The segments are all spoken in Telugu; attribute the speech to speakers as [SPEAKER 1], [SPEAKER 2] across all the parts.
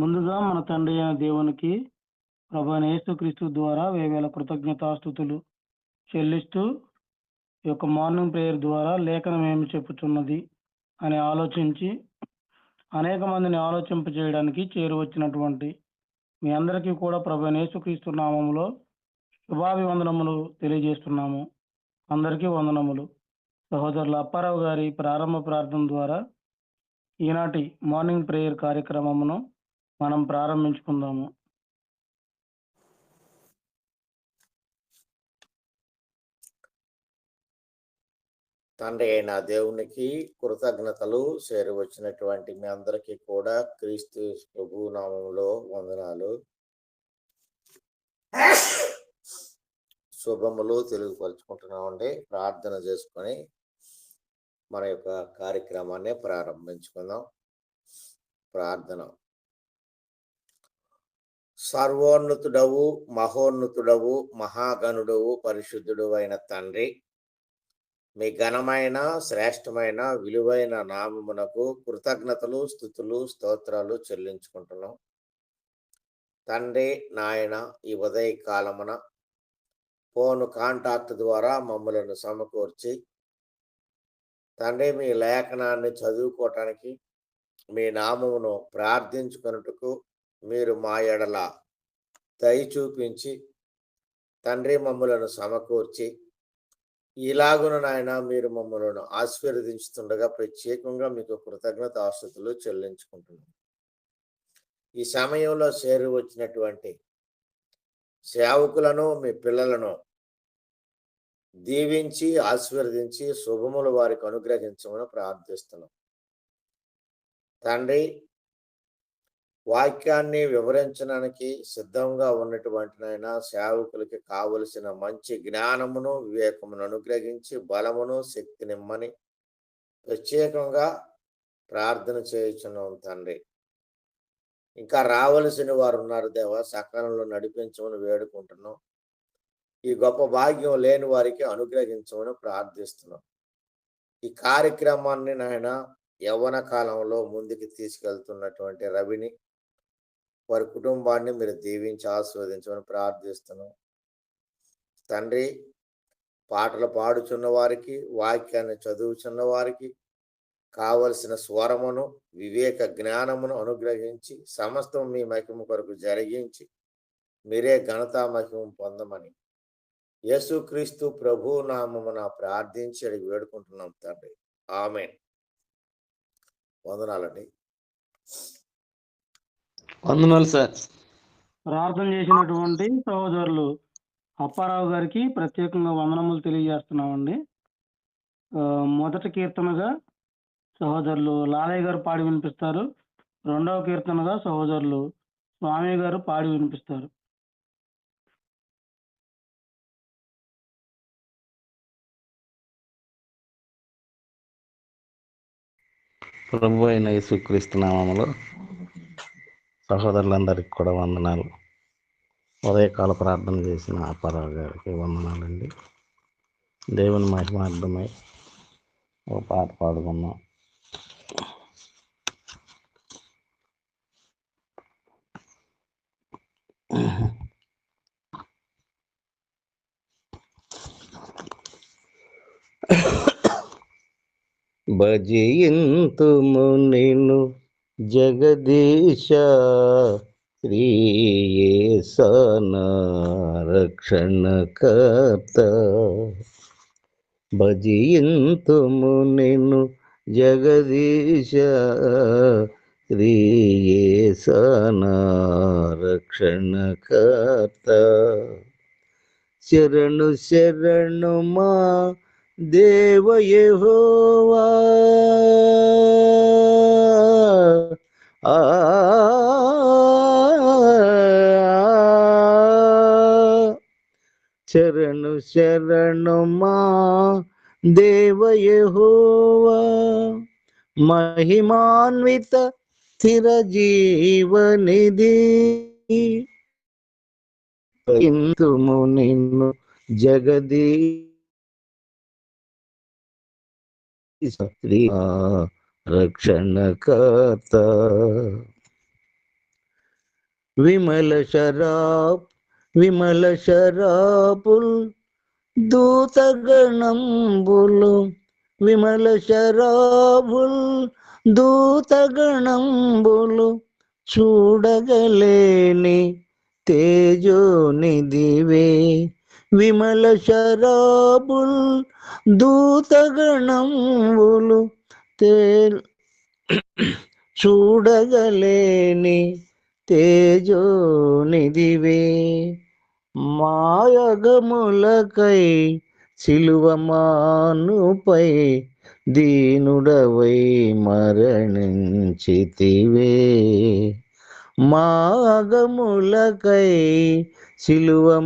[SPEAKER 1] ముందుగా మన తండ్రి అయిన దేవునికి ప్రభువైన యేసుక్రీస్తు ద్వారా వేవేల కృతజ్ఞతాస్తుతులు చెల్లిస్తూ ఈ యొక్క మార్నింగ్ ప్రేయర్ ద్వారా లేఖనం ఏమి చెప్పుచున్నది అని ఆలోచించి అనేక మందిని ఆలోచింపజేయడానికి చేరువచ్చినటువంటి మీ అందరికీ కూడా ప్రభువైన యేసుక్రీస్తు నామములో శుభాభివందనములు తెలియజేస్తున్నాము. అందరికీ వందనములు. సహోదరుల అప్పారావు గారి ప్రారంభ ప్రార్థన ద్వారా ఈనాటి మార్నింగ్ ప్రేయర్ కార్యక్రమమును మనం ప్రారంభించుకుందాము.
[SPEAKER 2] తండ్రి అయిన దేవునికి కృతజ్ఞతలు. చేరువచ్చినటువంటి మీ అందరికీ కూడా క్రీస్తు ప్రభు నామంలో వందనాలు, శుభములు తెలియపరుచుకుంటున్నామండి. ప్రార్థన చేసుకొని మన యొక్క కార్యక్రమాన్ని ప్రారంభించుకుందాం. ప్రార్థన. సర్వోన్నతుడవు, మహోన్నతుడవు, మహాగణుడవు, పరిశుద్ధుడు అయిన తండ్రి, మీ ఘనమైన, శ్రేష్టమైన, విలువైన నామమునకు కృతజ్ఞతలు, స్తుతులు, స్తోత్రాలు చెల్లించుకుంటున్నాం. తండ్రి నాయన, ఈ ఉదయ కాలమున ఫోన్ కాంటాక్ట్ ద్వారా మమ్మలను సమకూర్చి తండ్రి మీ లేఖనాన్ని చదువుకోవటానికి, మీ నామమును ప్రార్థించుకొనుటకు మీరు మా ఎడల దయ చూపించి తండ్రి మమ్మలను సమకూర్చి ఇలాగున నాయన మీరు మమ్మలను ఆశీర్వదించుతుండగా ప్రత్యేకంగా మీకు కృతజ్ఞతాస్తుతులు చెల్లించుకుంటున్నాం. ఈ సమయంలో చేరి వచ్చినటువంటి సేవకులను, మీ పిల్లలను దీవించి ఆశీర్వదించి శుభములు వారికి అనుగ్రహించమని ప్రార్థిస్తున్నాం. తండ్రి, వాక్యాన్ని వివరించడానికి సిద్ధంగా ఉన్నటువంటి నాయన సేవకులకి కావలసిన మంచి జ్ఞానమును, వివేకమును అనుగ్రహించి బలమును, శక్తినిమ్మని ప్రత్యేకంగా ప్రార్థన చేయుచున్నాం. తండ్రి, ఇంకా రావలసిన వారు ఉన్నారు దేవా, సకాలంలో నడిపించమని వేడుకుంటున్నాం. ఈ గొప్ప భాగ్యం లేని వారికి అనుగ్రహించమని ప్రార్థిస్తున్నాం. ఈ కార్యక్రమాన్ని నాయన యవ్వన కాలంలో ముందుకు తీసుకెళ్తున్నటువంటి రవిని, వారి కుటుంబాన్ని మీరు దీవించి ఆస్వాదించమని ప్రార్థిస్తున్నాం. తండ్రి, పాటలు పాడుచున్న వారికి, వాక్యాన్ని చదువుచున్న వారికి కావలసిన స్వరమును, వివేక జ్ఞానమును అనుగ్రహించి సమస్తం మీ మహిమ కొరకు జరిగించి మీరే ఘనతా మహిమ పొందమని యేసుక్రీస్తు ప్రభు నామమున ప్రార్థించి అడిగి వేడుకుంటున్నాం తండ్రి. ఆమేన్. వందనాలండి.
[SPEAKER 3] వందనాలు సార్.
[SPEAKER 1] ప్రార్థన చేసినటువంటి సహోదరులు అప్పారావు గారికి ప్రత్యేకంగా వందనములు తెలియజేస్తున్నామండి. మొదటి కీర్తనగా సహోదరులు లాలయ్య గారు పాడి వినిపిస్తారు. రెండవ కీర్తనగా సహోదరులు స్వామి గారు పాడి వినిపిస్తారు.
[SPEAKER 3] ప్రభు అయిన యేసుక్రీస్తు నామములో సహోదరులందరికీ కూడా వందనాలు. ఉదయకాల ప్రార్థన చేసిన అప్పారావు గారికి వందనాలండి. దేవుని మహిమార్థమై ఒక పాట పాడుకున్నాం. భజయింతుము నిన్ను జగదీశ శ్రీయేసన రక్షణకర్త. భజయింతుము నిన్ను జగదీశ శ్రీయేసన రక్షణకర్త. శరణు శరణు మా దేవ యెహోవా, శరణు శరణు మా దేవ యెహోవా, మహిమాన్విత స్థిర జీవనిధి. ఇంతుము నిన్ను జగదీశ రక్షణకర్త. విమల శరాపుల్ దూతగణంబులు విమల శరాబుల్ దూతగణంబులు చూడగలేని తేజోనిదివే. విమల శరాబుల్ దూతగణంబులు చూడగలేని తేజోనిదివే. మాయగములకై సిలువమానుపై దీనుడవై మరణించితివే. మాగములకై సిలువమానుపై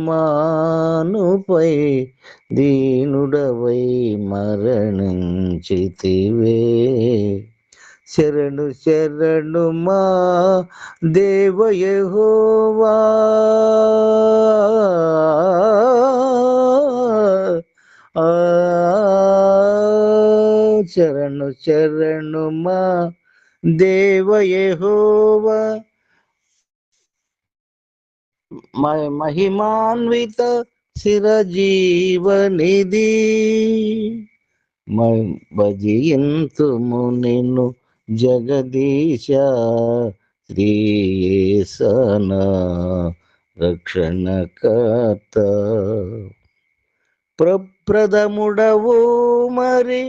[SPEAKER 3] దీనుడవై మరణించితివే. శరణు శరణు మా దేవ యెహోవా, శరణు శరణు మా దేవ యెహోవా. మహిమాన్విత చిరజీవనిధి భజింతుము నిన్ను జగదీశ శ్రీయేసన రక్షణకర్త. ప్రప్రథముడవు మరి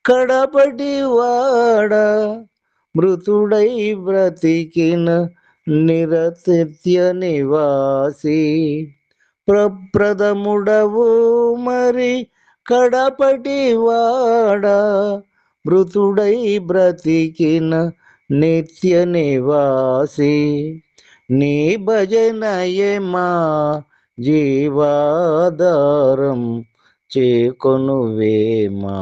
[SPEAKER 3] కడపటి వాడ, మృతుడై బ్రతికిన నిరతిథ్య నివాసి. ప్రప్రథముడవు మరి కడపటి వాడ, మృతుడై బ్రతికిన నిత్య నివాసి. నీ భజనయే మా జీవాధారం, చేకొనువే మా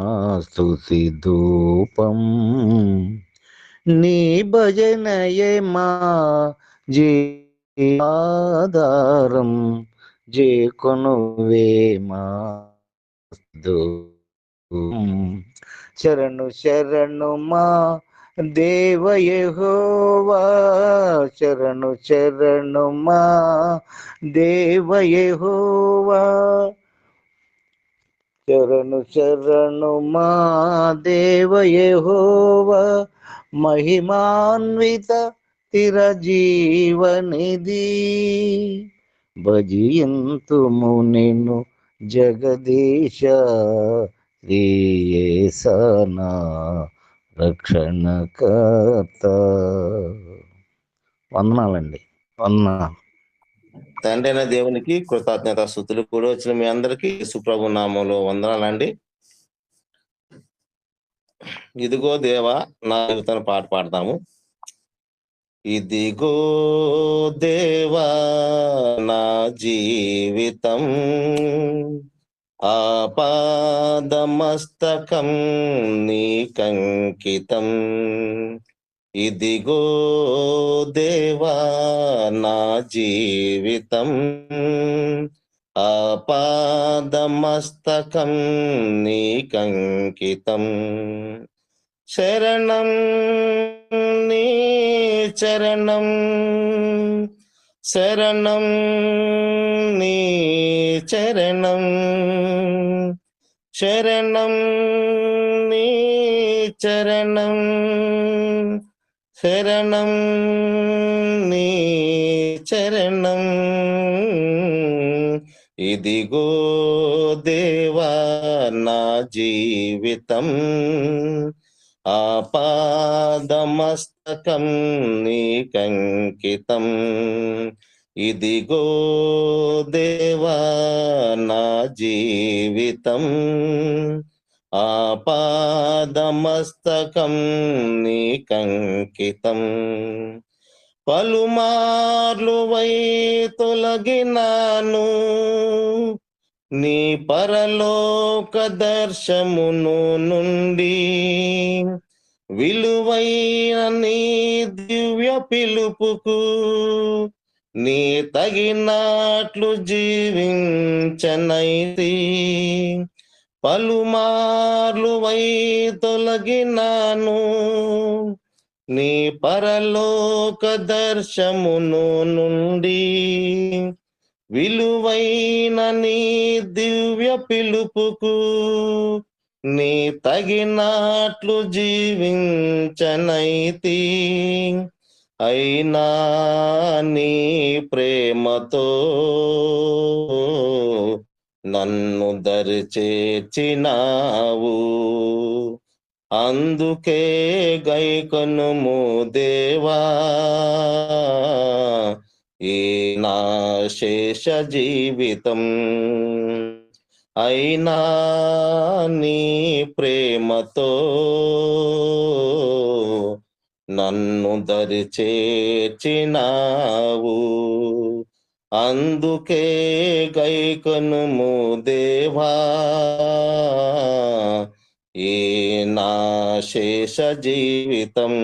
[SPEAKER 3] స్తుతి ధూపం. నీ భజనయే మా జీవాధారం, చేకొనువే మా ధూపం. శరణు శరణు మా దేవ యెహోవా, శరణు శరణు మా దేవ యెహోవా. శరణు శరణు మా దేవ యెహోవా. మహిమాన్విత చిరజీవనిధి భజింతుము నిన్ను జగదీశ శ్రీయేసన రక్షణకర్త. వందనాలండి. వందనాలు.
[SPEAKER 4] తండ్రి అయిన దేవునికి కృతజ్ఞత స్తుతులు. కూడా వచ్చిన మీ అందరికీ యేసుప్రభు నామంలో వందనాలండి. ఇదిగో దేవా నా జీవితాన్ని పాట పాడతాము. ఇదిగో దేవా నా జీవితం, ఆపాదమస్తకం నీకంకితం. ఇదిగో దేవా నా జీవితం, ఆపాదమస్తకం నీకంకితం. శరణం నీ చరణం, శరణం నీ చరణం, శరణం నీ చరణం, శరణం నీ చరణం. ఇదిగో దేవా నా జీవితం, ఆపాదమస్తకం నీకంకితం. ఇదిగో దేవా నా జీవితం, ఆపాదమస్తకం నీకంకితం. పలుమార్లు వై తొలగినాను నీ పరలోక దర్శమును నుండి, విలువైన నీ దివ్య పిలుపుకు నీ తగినట్లు జీవించనైతి. పలుమార్లు వై తొలగినాను నీ పరలోక దర్శమును నుండి విలువైన నీ దివ్య పిలుపుకు నీ తగినట్లు జీవించనైతి. అయినా నీ ప్రేమతో నన్ను దరిచేర్చినావు. అందుకే గైకొనుము దేవా ఈ నా శేష జీవితం. అయినా నీ ప్రేమతో నన్ను దరిచేర్చినావు. అందుకే గైకొనుము దేవా ఈ నా శేష జీవితం.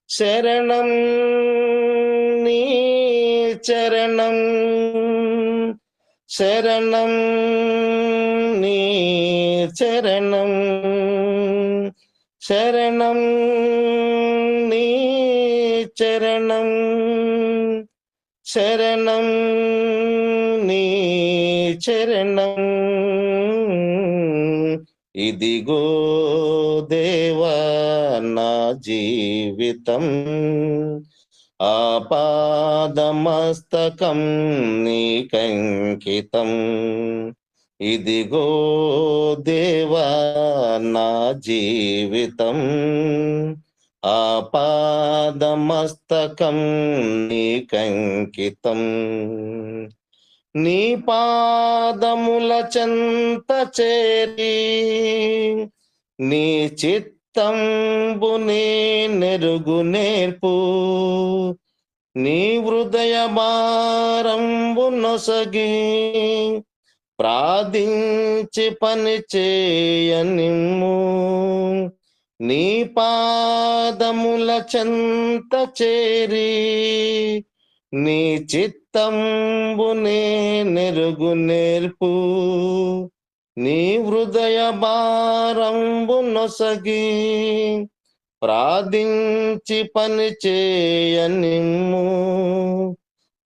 [SPEAKER 4] శరణం నీ చరణం, శరణం నీ చరణం, శరణం నీ చరణం, శరణం నీ చరణం. ఇదిగో దేవా నా జీవితం, ఆపాదమస్తకం నీకంకితం. ఇదిగో దేవా నా జీవితం, ఆపాదమస్తకం నీకంకితం. నీ పాదముల చెంత చేరి నీ చిత్తంబునే నెరుగు నేర్పు. నీ హృదయ భారంబు నొసగి ప్రార్థించి పని చేయనిమ్ము. నీ పాదముల చెంత చేరి నీ చిత్తంబునే నెరుగు నేర్పు. నీ హృదయ భారంబు నొసగి ప్రార్థించి పని చేయనిమ్ము.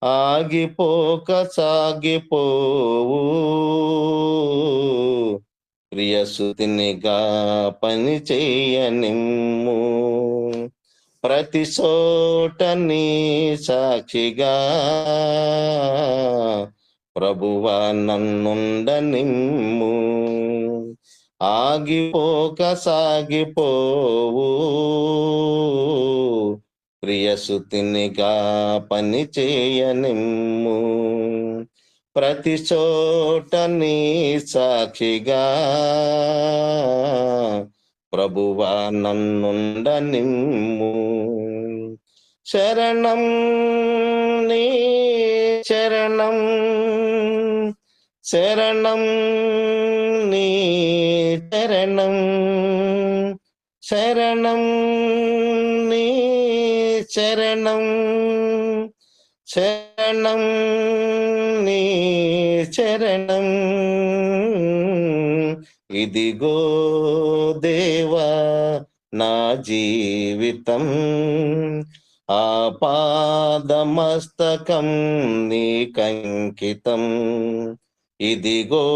[SPEAKER 4] ఆగిపోక సాగిపోవు ప్రియసుతినిగా పని చేయనిమ్ము. ప్రతి చోట నీ సాక్షిగా ప్రభువా నన్నుండనిమ్ము. ఆగిపోక సాగిపోవు ప్రియసుతినిగా పని చేయనిమ్ము. ప్రతి చోట నీ సాక్షిగా ప్రభువా నన్నుండనిమ్ము. శరణం నీ చరణం, శరణం నీ చరణం, శరణం నీ చరణం, శరణం నీ చరణం. ఇదిగో దేవా నా జీవితం, ఆపాదమస్తకం నీకంకితం. ఇదిగో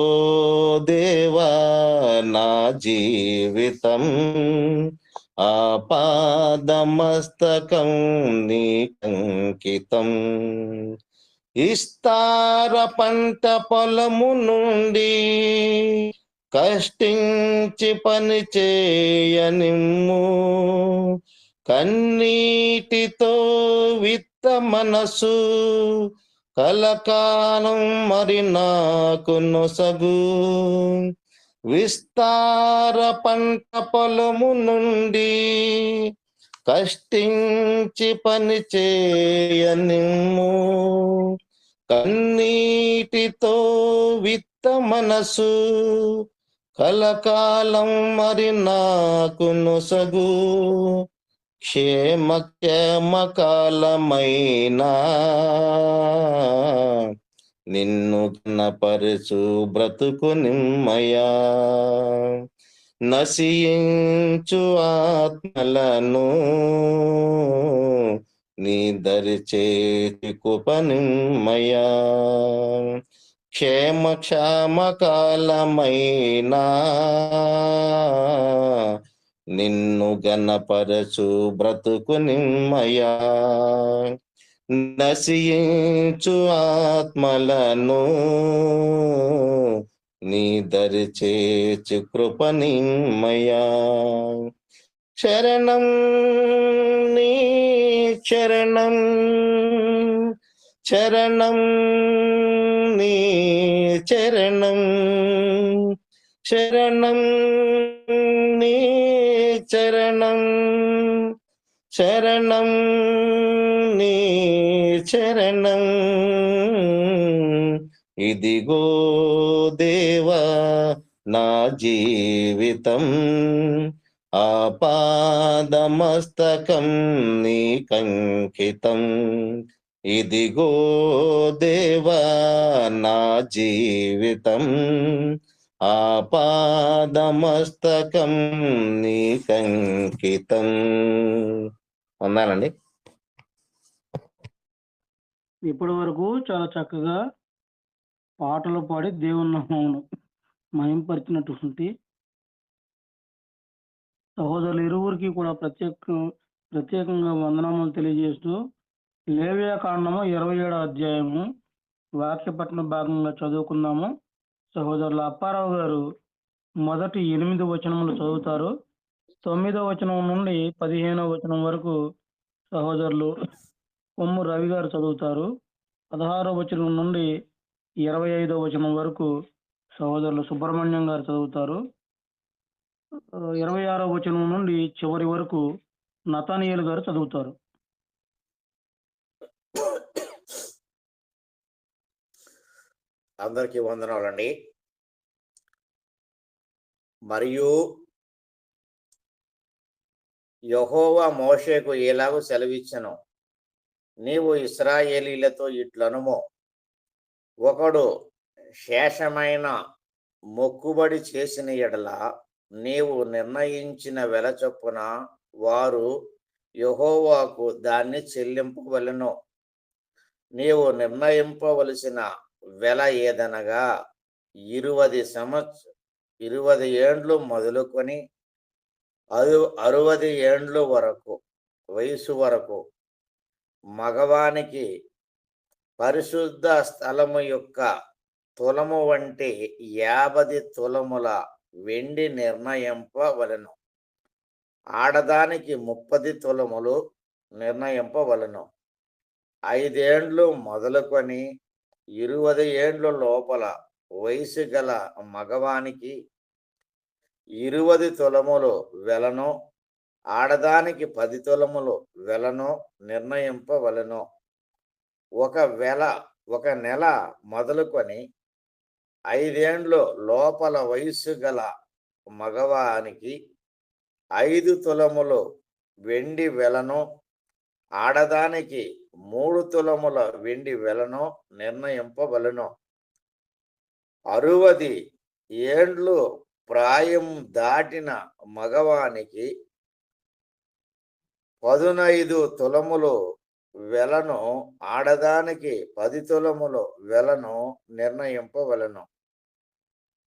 [SPEAKER 4] దేవా నా జీవితం, ఆపాదమస్తకం నీకంకితం. ఇస్తార పంట పొలము నుండి కష్టించి పని చేయనిమ్ము. కన్నీటితో విత్త మనసు కలకాలం మరి నాకు నొసగు. విస్తార పంట పొలము నుండి కష్టించి పని చేయనిమ్ము. కన్నీటితో విత్త మనసు కలకాలం మరి నాకు నొసగు. క్షేమ కాలమైనా నిన్ను ఘనపరచు బ్రతుకు నిమ్మయా. నశించు ఆత్మలను నీ దరి చేతి కృపనిమ్మయా. క్షేమకాలమైనా నిన్ను గణపరచు బ్రతుకు నిమ్మయా. నశించు ఆత్మలను నీ దరి చేర్చు కృపనిమ్మయా. శరణం నీ శరణం, శరణం నీ శరణం, శరణం నీ శరణం, శరణం నీ శరణం. ఇదిగో దేవా నా జీవితం, ఆపాదమస్తకం నీకంకితం. ఇదిగో దేవా నా జీవితం, ఆపాదమస్తకం నీకంకితం. ఉన్నానండి.
[SPEAKER 1] ఇప్పటి వరకు చాలా చక్కగా పాటలు పాడి దేవుని నామమును మహింపరిచినటువంటి సహోదరులు ఇరువురికి కూడా ప్రత్యేకంగా వందనములు తెలియజేస్తూ లేవియా కాండము 27వ అధ్యాయము వాక్యపట్న భాగంగా చదువుకుందాము. సహోదరులు అప్పారావు గారు మొదటి 8 వచనములు చదువుతారు. 9వ వచనం నుండి 15వ వచనం వరకు సహోదరులు కొమ్ము రవి గారు చదువుతారు. 16వ వచనం నుండి 25వ వచనం వరకు సహోదరులు సుబ్రహ్మణ్యం గారు చదువుతారు. 26వ వచనం నుండి చివరి వరకు నతానియేలు గారు చదువుతారు.
[SPEAKER 2] అందరికీ వందనాలండి. మరియు యెహోవా మోషేకు ఎలాగూ సెలవిచ్చెను, నీవు ఇశ్రాయేలీలతో ఇట్లనుము, ఒకడు శేషమైన మొక్కుబడి చేసిన ఎడల నీవు నిర్ణయించిన వెల చొప్పున వారు యెహోవాకు దాన్ని చెల్లింపవలెను. నీవు నిర్ణయింపవలసిన వెల ఏదనగా 20 ఏండ్లు మొదలుకొని 60 ఏండ్లు వరకు వయసు వరకు మగవానికి పరిశుద్ధ స్థలము యొక్క తులము వంటి 50 తులముల వెండి నిర్ణయింపవలెను. ఆడదానికి 30 తులములు నిర్ణయింపవలెను. 5 ఏండ్లు మొదలుకొని 20 ఏండ్ల లోపల వయసు గల మగవానికి 20 తులములు వెలను, ఆడదానికి 10 తులములు వెలను నిర్ణయింపవలెను. ఒక నెల మొదలుకొని 5 ఏండ్లు లోపల వయస్సు గల మగవానికి 5 తులములు వెండి వెలను, ఆడదానికి 3 తులముల వెండి వెలను నిర్ణయింపవలెను. 60 ఏండ్లు ప్రాయం దాటిన మగవానికి 15 తులములు వెలను, ఆడదానికి 10 తులములు వెలను నిర్ణయింపవలెను.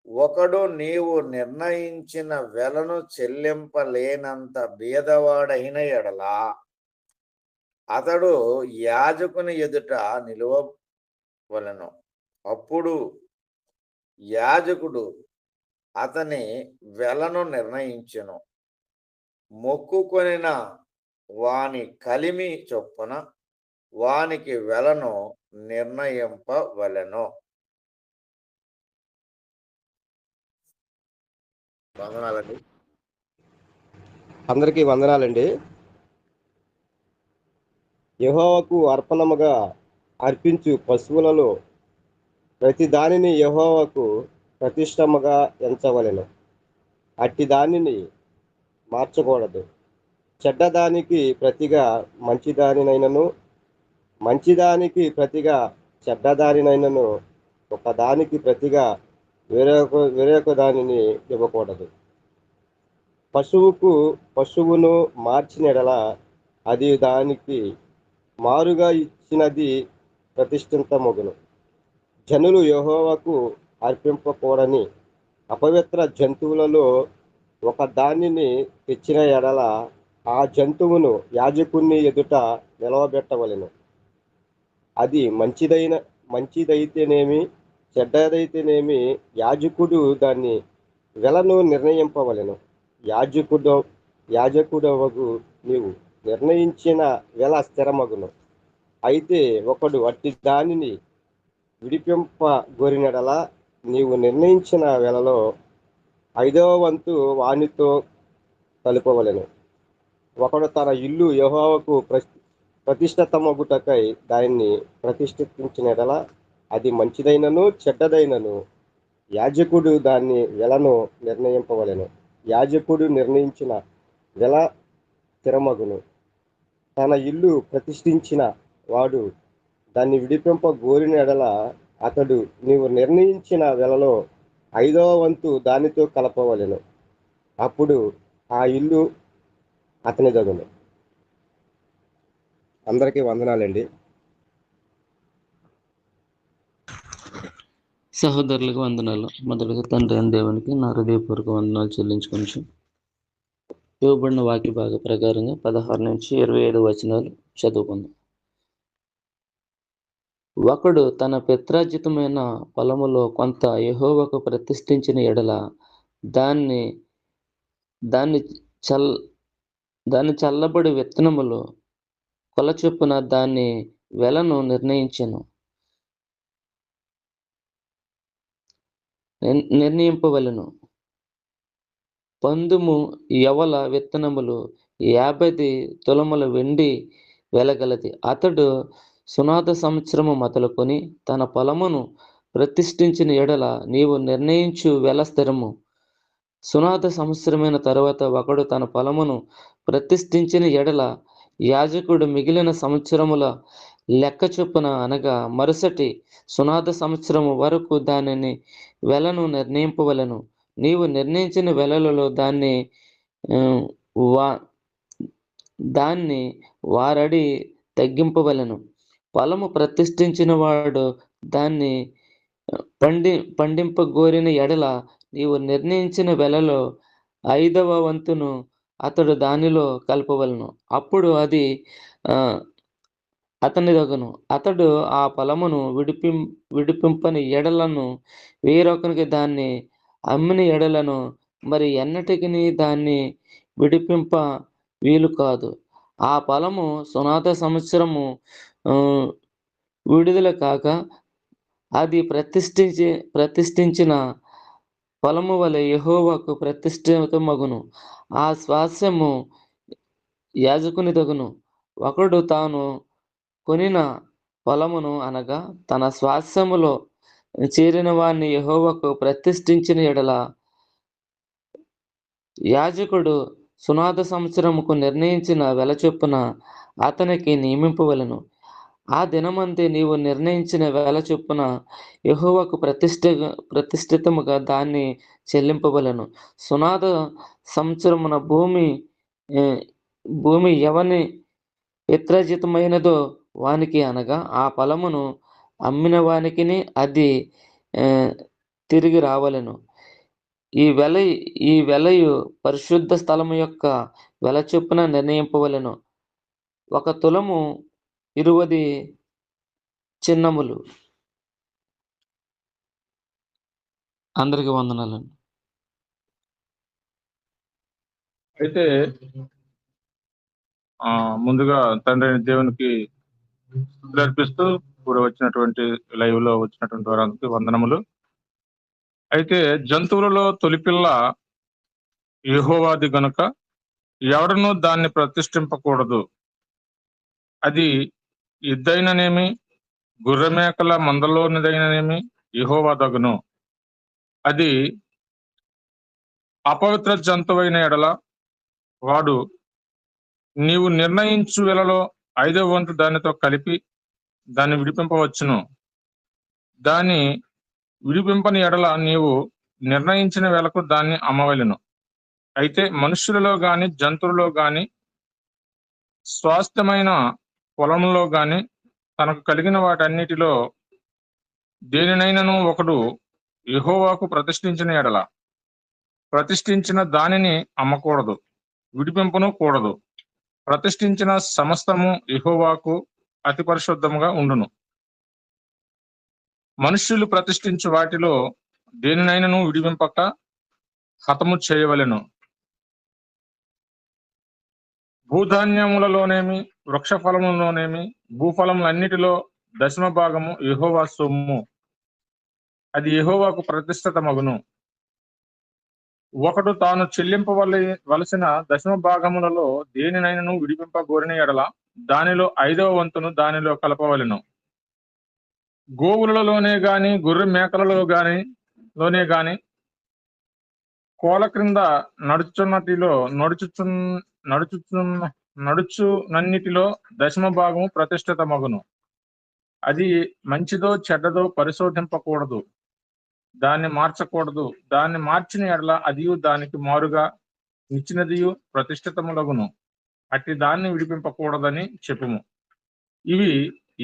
[SPEAKER 2] ఒకడు నీవు నిర్ణయించిన వెలను చెల్లింపలేనంత బీదవాడైన ఎడల అతడు యాజకుని ఎదుట నిలువవలెను. అప్పుడు యాజకుడు అతని వెలను నిర్ణయించెను. మొక్కుకొనిన వాని కలిమి చొప్పున వానికి వెలను నిర్ణయింపవలెను. వందనాలండి.
[SPEAKER 5] అందరికీ వందనాలండి. యెహోవాకు అర్పణముగా అర్పించు పశువులలో ప్రతి దానిని యెహోవాకు ప్రతిష్టముగా ఎంచవలెను. అట్టి దానిని మార్చకూడదు. చెడ్డదానికి ప్రతిగా మంచిదానినైనను, మంచిదానికి ప్రతిగా చెడ్డదానినైనను, ఒకదానికి ప్రతిగా వేరొక దానిని ఇవ్వకూడదు. పశువును మార్చిన ఎడల అది దానికి మారుగా ఇచ్చినది ప్రతిష్ఠితమగును. జనులు యెహోవాకు అర్పింపకూడని అపవిత్ర జంతువులలో ఒక దానిని తెచ్చిన ఎడల ఆ జంతువును యాజకుని ఎదుట నిలవబెట్టవలెను. అది మంచిదైతేనేమి చెడ్డదైతేనేమి యాజకుడు దాన్ని వెలను నిర్ణయింపవలెను. యాజకుడవగు నీవు నిర్ణయించిన వెల స్థిరమగును. అయితే ఒకడు అట్టి దానిని విడిపింపగోరినడలా నీవు నిర్ణయించిన వెలలో 5వ వంతు వానితో కలుపవలెను. ఒకడు తన ఇల్లు యెహోవాకు ప్రతిష్ఠితమగుటకై దానిని ప్రతిష్ఠించినడలా అది మంచిదైనను చెడ్డదైనను యాజకుడు దాన్ని వెలను నిర్ణయింపవలెను. యాజకుడు నిర్ణయించిన వెల స్థిరమగును. తన ఇల్లు ప్రతిష్ఠించిన వాడు దాన్ని విడిపింప గోరిన ఎడల అతడు నీవు నిర్ణయించిన వెలలో 5వ వంతు దానితో కలపవలెను. అప్పుడు ఆ ఇల్లు అతని దగును. అందరికీ వందనాలండి.
[SPEAKER 6] సహోదరులకు వందనాలు. మొదటగా తండ్రి అయిన దేవునికి నా హృదయపూర్వక వందనాలు చెల్లించుకొంచు. ఇవ్వబడిన వాక్య భాగ ప్రకారంగా 16 నుంచి 25 వచనాలు చదువుకుందాం. ఒకడు తన పిత్రార్జితమైన పొలములో కొంత యెహోవాకు ప్రతిష్ఠించిన ఎడల దాన్ని చల్లబడి విత్తనములు కొల చొప్పున దాన్ని వెలను నిర్ణయింపవలెను. పందుము యవల విత్తనములు 50 తులముల వెండి వెలగలది. అతడు సునాద సంవత్సరము మొదలుకొని తన పొలమును ప్రతిష్ఠించిన ఎడల నీవు నిర్ణయించు వెల స్థిరము. సునాద సంవత్సరమైన తరువాత ఒకడు తన పొలమును ప్రతిష్ఠించిన ఎడల యాజకుడు మిగిలిన సంవత్సరముల లెక్క చొప్పున అనగా మరుసటి సునాద సంవత్సరము వరకు దానిని వెలను నిర్ణయింపవలెను. నీవు నిర్ణయించిన వెలలో దాన్ని వారడి తగ్గింపవలెను. పొలము ప్రతిష్ఠించిన వాడు దాన్ని పండింపగోరిన ఎడల నీవు నిర్ణయించిన వెలలో 5వ వంతును అతడు దానిలో కలపవలను. అప్పుడు అది అతని దగును. అతడు ఆ పొలమును విడిపింపని ఎడలను వేరొకరికి దాన్ని అమ్మిన ఎడలను మరి ఎన్నటికి దాన్ని విడిపింప వీలు కాదు. ఆ పొలము సునాద సంవత్సరము విడుదల కాక అది ప్రతిష్ఠించిన పొలము వలె యెహోవాకు ప్రతిష్ఠితమగును. ఆ స్వాస్యము యాజకుని దగును. ఒకడు తాను కొనిన పొలమును అనగా తన స్వాస్యములో చేరిన వారిని యెహోవాకు ప్రతిష్ఠించిన ఎడల యాజకుడు సునాద సంవత్సరముకు నిర్ణయించిన వెల చొప్పున అతనికి నియమింపవలెను. ఆ దినమంతే నీవు నిర్ణయించిన వేల చొప్పున యెహోవాకు ప్రతిష్ఠితముగా దాన్ని చెల్లింపవలెను. సునాద సంవత్సరమున భూమి ఎవని పిత్రార్జితమైనదో వానికి అనగా ఆ పొలమును అమ్మిన వానికిని అది తిరిగి రావలెను. ఈ వెలయు పరిశుద్ధ స్థలము యొక్క వెల చొప్పున నిర్ణయింపవలెను. 1 తులము 20 చిన్నములు. అందరికీ వందనాలండి.
[SPEAKER 7] అయితే ముందుగా తండ్రి దేవునికి అర్పిస్తూ కూడా వచ్చినటువంటి లైవ్ లో వచ్చినటువంటి వారందరికీ వందనములు. అయితే జంతువులలో తొలిపిల్ల యెహోవాది గనుక ఎవడనూ దాన్ని ప్రతిష్ఠింపకూడదు. అది ఎద్దైననేమి గుర్రమేకల మందలోనిదైననేమి యెహోవా దగును. అది అపవిత్ర జంతువైన ఎడల వాడు నీవు నిర్ణయించు వెలలో 5వ వంతు దానితో కలిపి దాన్ని విడిపింపవచ్చును. దాన్ని విడిపింపని ఎడల నీవు నిర్ణయించిన వేలకు దాన్ని అమ్మవలెను. అయితే మనుషులలో గాని జంతువులలో గాని స్వాస్థ్యమైన పొలంలో గాని తనకు కలిగిన వాటన్నిటిలో దేనినైనను ఒకడు యెహోవాకు ప్రతిష్ఠించిన ఎడల ప్రతిష్ఠించిన దానిని అమ్మకూడదు, విడిపింపను కూడదు. ప్రతిష్ఠించిన సమస్తము యెహోవాకు అతి పరిశుద్ధముగా ఉండును. మనుష్యులు ప్రతిష్ఠించు వాటిలో దేనినైనను విడిపింపక హతము చేయవలెను. భూధాన్యములలోనేమి వృక్షఫలములలోనేమి భూఫలములన్నిటిలో దశమ భాగము యెహోవా సొమ్ము, అది యెహోవాకు ప్రతిష్ఠితమగును. ఒకడు తాను చెల్లింపవలసిన దశమ భాగములలో దేనినైనను విడిపింపగోరిన ఎడల దానిలో 5వ వంతును దానిలో కలపవలెను. గోవులలోనే గాని గొర్రె మేకలలో లోనే గాని కోల క్రింద నడుచునన్నిటిలో దశమ భాగము ప్రతిష్ఠితమగును. అది మంచిదో చెడ్డదో పరిశోధింపకూడదు, దాన్ని మార్చకూడదు. దాన్ని మార్చిన ఎడల అదియు దానికి మారుగా నిచ్చినదియు ప్రతిష్ఠితములగును. అట్టి దాన్ని విడిపింపకూడదని చెప్పుము. ఇవి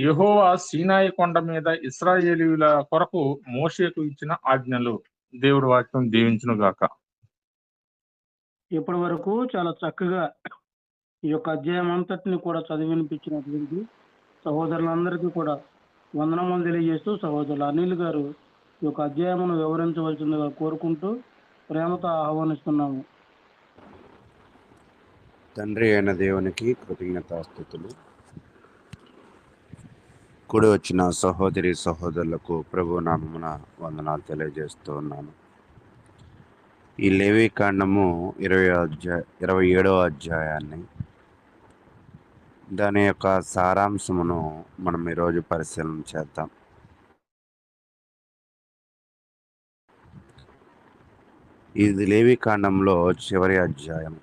[SPEAKER 7] యెహోవా సీనాయి కొండ మీద ఇశ్రాయేలీయుల కొరకు మోషేకు ఇచ్చిన ఆజ్ఞలు. దేవుడి వాక్యం దీవించును గాక.
[SPEAKER 1] ఇప్పటి వరకు చాలా చక్కగా ఈ యొక్క అధ్యాయం అంతటిని కూడా చదివినిపించినటువంటి సహోదరులందరికీ కూడా వందనములు తెలియజేస్తూ సహోదరులు అనిల్ గారు ఈ యొక్క అధ్యాయమును వివరించవలసిందిగా కోరుకుంటూ ప్రేమతో ఆహ్వానిస్తున్నాము.
[SPEAKER 8] తండ్రి అయిన దేవునికి కృతజ్ఞతాస్తుతులు. కూడి వచ్చిన సహోదరి సహోదరులకు ప్రభు నామమున వందనాలు తెలియజేస్తూ ఉన్నాను. ఈ లేవి కాండము 27వ అధ్యాయాన్ని, దాని యొక్క సారాంశమును మనం ఈరోజు పరిశీలన చేద్దాం. ఇది లేవి కాండంలో చివరి అధ్యాయం.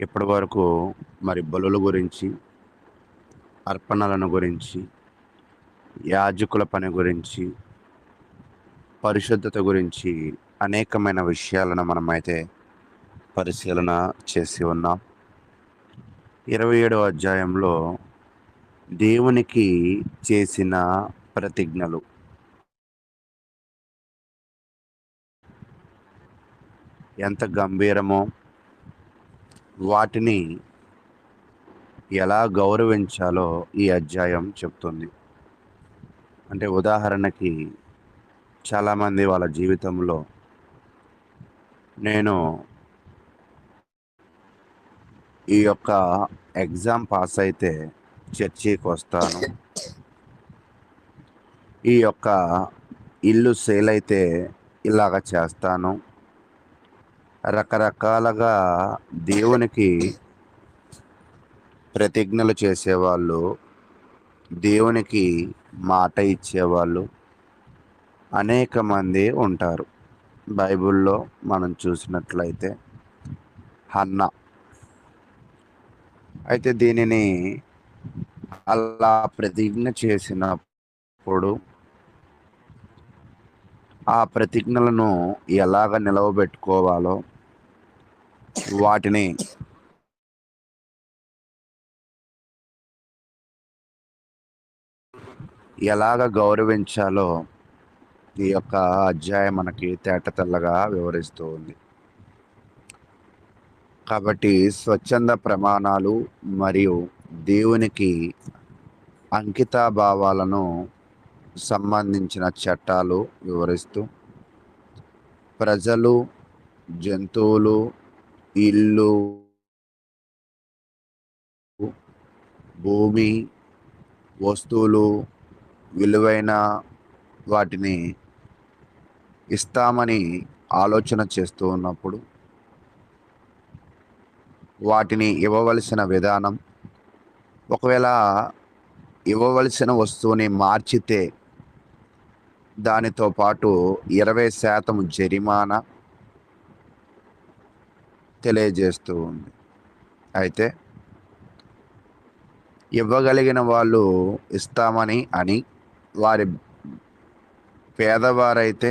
[SPEAKER 8] ఇప్పటి వరకు మరి బలుల గురించి, అర్పణలను గురించి, యాజకుల పని గురించి, పరిశుద్ధత గురించి అనేకమైన విషయాలను మనమైతే పరిశీలన చేసి ఉన్నాం. 27వ అధ్యాయంలో దేవునికి చేసిన ప్రతిజ్ఞలు, ఎంత గంభీరమో, వాటిని ఎలా గౌరవించాలో ఈ అధ్యాయం చెప్తుంది. అంటే ఉదాహరణకి చాలామంది వాళ్ళ జీవితంలో నేను ఈ యొక్క ఎగ్జామ్ పాస్ అయితే చర్చికి వస్తాను, ఈ యొక్క ఇల్లు సేల్ అయితే ఇలాగ చేస్తాను, రకరకాలుగా దేవునికి ప్రతిజ్ఞలు చేసేవాళ్ళు, దేవునికి మాట ఇచ్చేవాళ్ళు అనేక మంది ఉంటారు. బైబిల్లో మనం చూసినట్లయితే హన్నా అయితే దీనిని అలా ప్రతిజ్ఞ చేసినప్పుడు ఆ ప్రతిజ్ఞలను ఎలాగ నిలవబెట్టుకోవాలో, వాటిని ఎలాగ గౌరవించాలో ఈ యొక్క అధ్యాయం మనకి తేటతెల్లగా వివరిస్తూ ఉంది. కాబట్టి స్వచ్ఛంద ప్రమాణాలు మరియు దేవునికి అంకితాభావాలను సంబంధించిన చట్టాలు వివరిస్తూ ప్రజలు, జంతువులు, ఇల్లు, భూమి, వస్తువులు, విలువైన వాటిని ఇస్తామని ఆలోచన చేస్తూ ఉన్నప్పుడు వాటిని ఇవ్వవలసిన విధానం, ఒకవేళ ఇవ్వవలసిన వస్తువుని మార్చితే దానితో పాటు 20% జరిమానా తెలియజేస్తూ ఉంది. అయితే ఇవ్వగలిగిన వాళ్ళు ఇస్తామని అని, వారి పేదవారైతే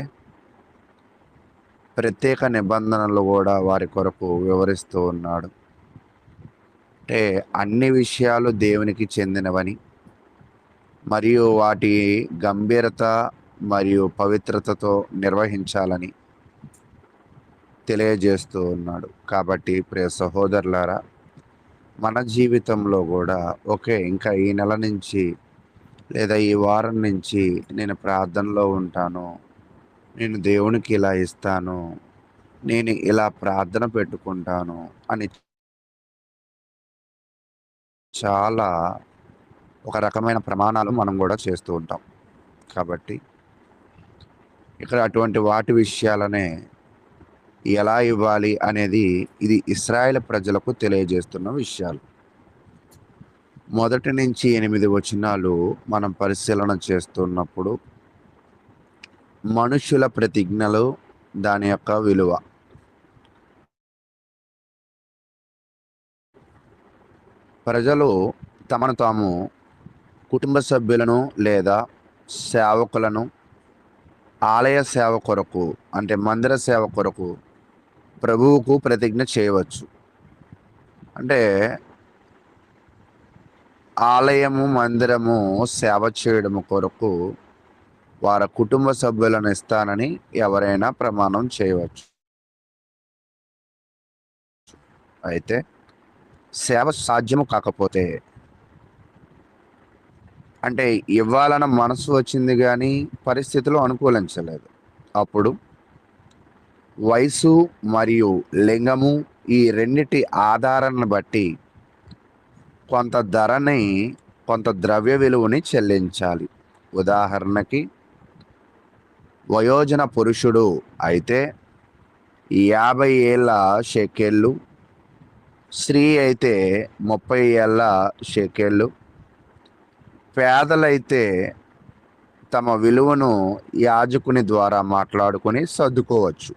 [SPEAKER 8] ప్రత్యేక నిబంధనలు కూడా వారి కొరకు వివరిస్తూ ఉన్నాడు. అంటే అన్ని విషయాలు దేవునికి చెందినవని, మరియు వాటి గంభీరత మరియు పవిత్రతతో నిర్వహించాలని తెలియజేస్తూ ఉన్నాడు. కాబట్టి ప్రియ సహోదరులారా, మన జీవితంలో కూడా ఓకే, ఇంకా ఈ నెల నుంచి లేదా ఈ వారం నుంచి నేను ప్రార్థనలో ఉంటాను, నేను దేవునికి ఇలా ఇస్తాను, నేను ఇలా ప్రార్థన పెట్టుకుంటాను అని చాలా ఒక రకమైన ప్రమాణాలు మనం కూడా చేస్తూ ఉంటాం. కాబట్టి ఇక్కడ అటువంటి వాటి విషయాలనే ఎలా ఇవ్వాలి అనేది ఇది ఇశ్రాయేలు ప్రజలకు తెలియజేస్తున్న విషయాలు. 1 నుంచి 8 వచనాలు మనం పరిశీలన చేస్తున్నప్పుడు మనుషుల ప్రతిజ్ఞలు, దాని యొక్క విలువ. ప్రజలు తమను తాము, కుటుంబ సభ్యులను లేదా సేవకులను ఆలయ సేవ కొరకు అంటే మందిర సేవ కొరకు ప్రభువుకు ప్రతిజ్ఞ చేయవచ్చు. అంటే ఆలయము, మందిరము సేవ చేయడము కొరకు వారి కుటుంబ సభ్యులను ఇస్తానని ఎవరైనా ప్రమాణం చేయవచ్చు. అయితే సేవ సాధ్యము కాకపోతే, అంటే ఇవ్వాలన్న మనసు వచ్చింది కానీ పరిస్థితులు అనుకూలించలేదు, అప్పుడు వయసు మరియు లింగము ఈ రెండిటి ఆధారాన్ని బట్టి కొంత ధరని, కొంత ద్రవ్య విలువని చెల్లించాలి. ఉదాహరణకి వయోజన పురుషుడు అయితే 50 ఏళ్ళ షెకెళ్ళు, స్త్రీ అయితే 30 ఏళ్ళ షెకెళ్ళు. పేదలైతే తమ విలువను యాజకుని ద్వారా మాట్లాడుకొని సర్దుకోవచ్చు.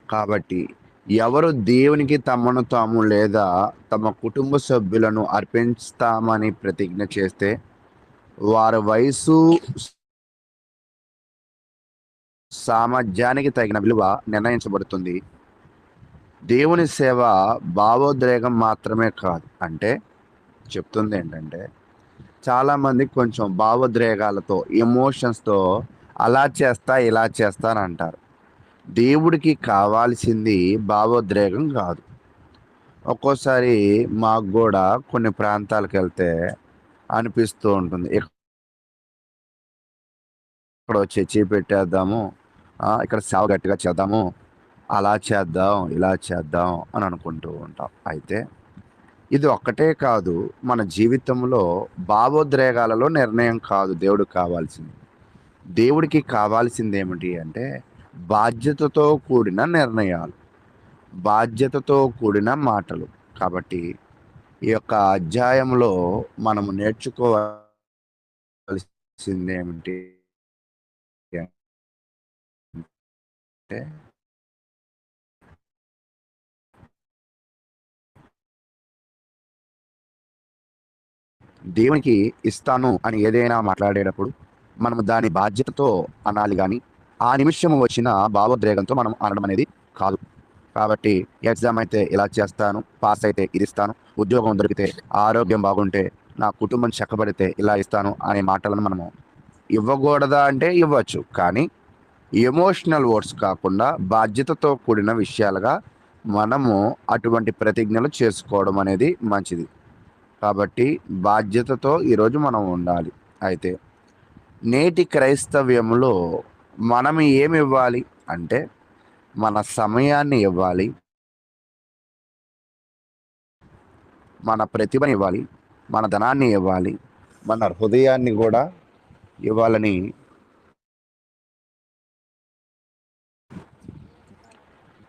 [SPEAKER 8] కాబట్టి ఎవరు దేవునికి తమను తాము లేదా తమ కుటుంబ సభ్యులను అర్పిస్తామని ప్రతిజ్ఞ చేస్తే వారి వయసు, సామర్థ్యానికి తగిన విలువ నిర్ణయించబడుతుంది. దేవుని సేవ భావోద్రేకం మాత్రమే కాదు. అంటే చెప్తుంది ఏంటంటే, చాలామంది కొంచెం భావోద్రేకాలతో, ఎమోషన్స్తో అలా చేస్తా ఇలా చేస్తాను అంటారు. దేవుడికి కావాల్సింది భావోద్రేకం కాదు. ఒక్కోసారి మాకు కూడా కొన్ని ప్రాంతాలకు వెళ్తే అనిపిస్తూ ఉంటుంది, ఇక్కడ చర్చి పెట్టేద్దాము, ఇక్కడ సేవ గట్టిగా చేద్దాము, అలా చేద్దాం ఇలా చేద్దాం అని అనుకుంటూ ఉంటాం. అయితే ఇది ఒక్కటే కాదు, మన జీవితంలో భావోద్రేకాలలో నిర్ణయం కాదు దేవుడికి కావాల్సింది. దేవుడికి కావాల్సింది ఏమిటి అంటే బాధ్యతతో కూడిన నిర్ణయాలు, బాధ్యతతో కూడిన మాటలు. కాబట్టి ఈ యొక్క అధ్యాయంలో మనము నేర్చుకోవాల్సింది ఏమిటి అంటే దేవునికి ఇస్తాను అని ఏదైనా మాట్లాడేటప్పుడు మనము దాని బాధ్యతతో అనాలి, కానీ ఆ నిమిషం వచ్చిన భావోద్రేకంతో మనం అనడం అనేది కాదు. కాబట్టి ఎగ్జామ్ అయితే ఇలా చేస్తాను, పాస్ అయితే ఇది ఇస్తాను, ఉద్యోగం దొరికితే, ఆరోగ్యం బాగుంటే, నా కుటుంబం చక్కబడితే ఇలా ఇస్తాను అనే మాటలను మనము ఇవ్వకూడదా అంటే ఇవ్వచ్చు, కానీ ఎమోషనల్ వర్డ్స్ కాకుండా బాధ్యతతో కూడిన విషయాలుగా మనము అటువంటి ప్రతిజ్ఞలు చేసుకోవడం అనేది మంచిది. కాబట్టి బాధ్యతతో ఈరోజు మనం ఉండాలి. అయితే నేటి క్రైస్తవ్యంలో మనం ఏమి ఇవ్వాలి అంటే మన సమయాన్ని ఇవ్వాలి, మన ప్రతిభని ఇవ్వాలి, మన ధనాన్ని ఇవ్వాలి, మన హృదయాన్ని కూడా ఇవ్వాలని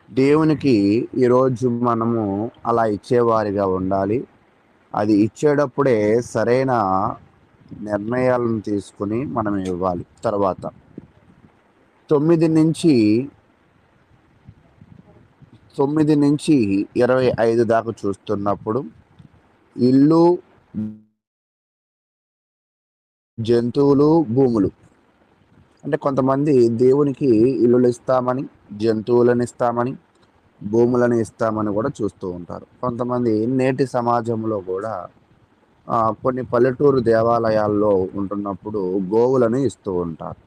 [SPEAKER 8] దేవునికి ఈరోజు మనము అలా ఇచ్చేవారిగా ఉండాలి. అది ఇచ్చేటప్పుడే సరైన నిర్ణయాలను తీసుకుని మనం ఇవ్వాలి. తర్వాత 9 నుంచి 25 దాకా చూస్తున్నప్పుడు ఇల్లు, జంతువులు, భూములు అంటే కొంతమంది దేవునికి ఇల్లులు ఇస్తామని, జంతువులను ఇస్తామని, భూములను ఇస్తామని కూడా చూస్తూ ఉంటారు. కొంతమంది నేటి సమాజంలో కూడా కొన్ని పల్లెటూరు దేవాలయాల్లో ఉంటున్నప్పుడు గోవులను ఇస్తూ ఉంటారు.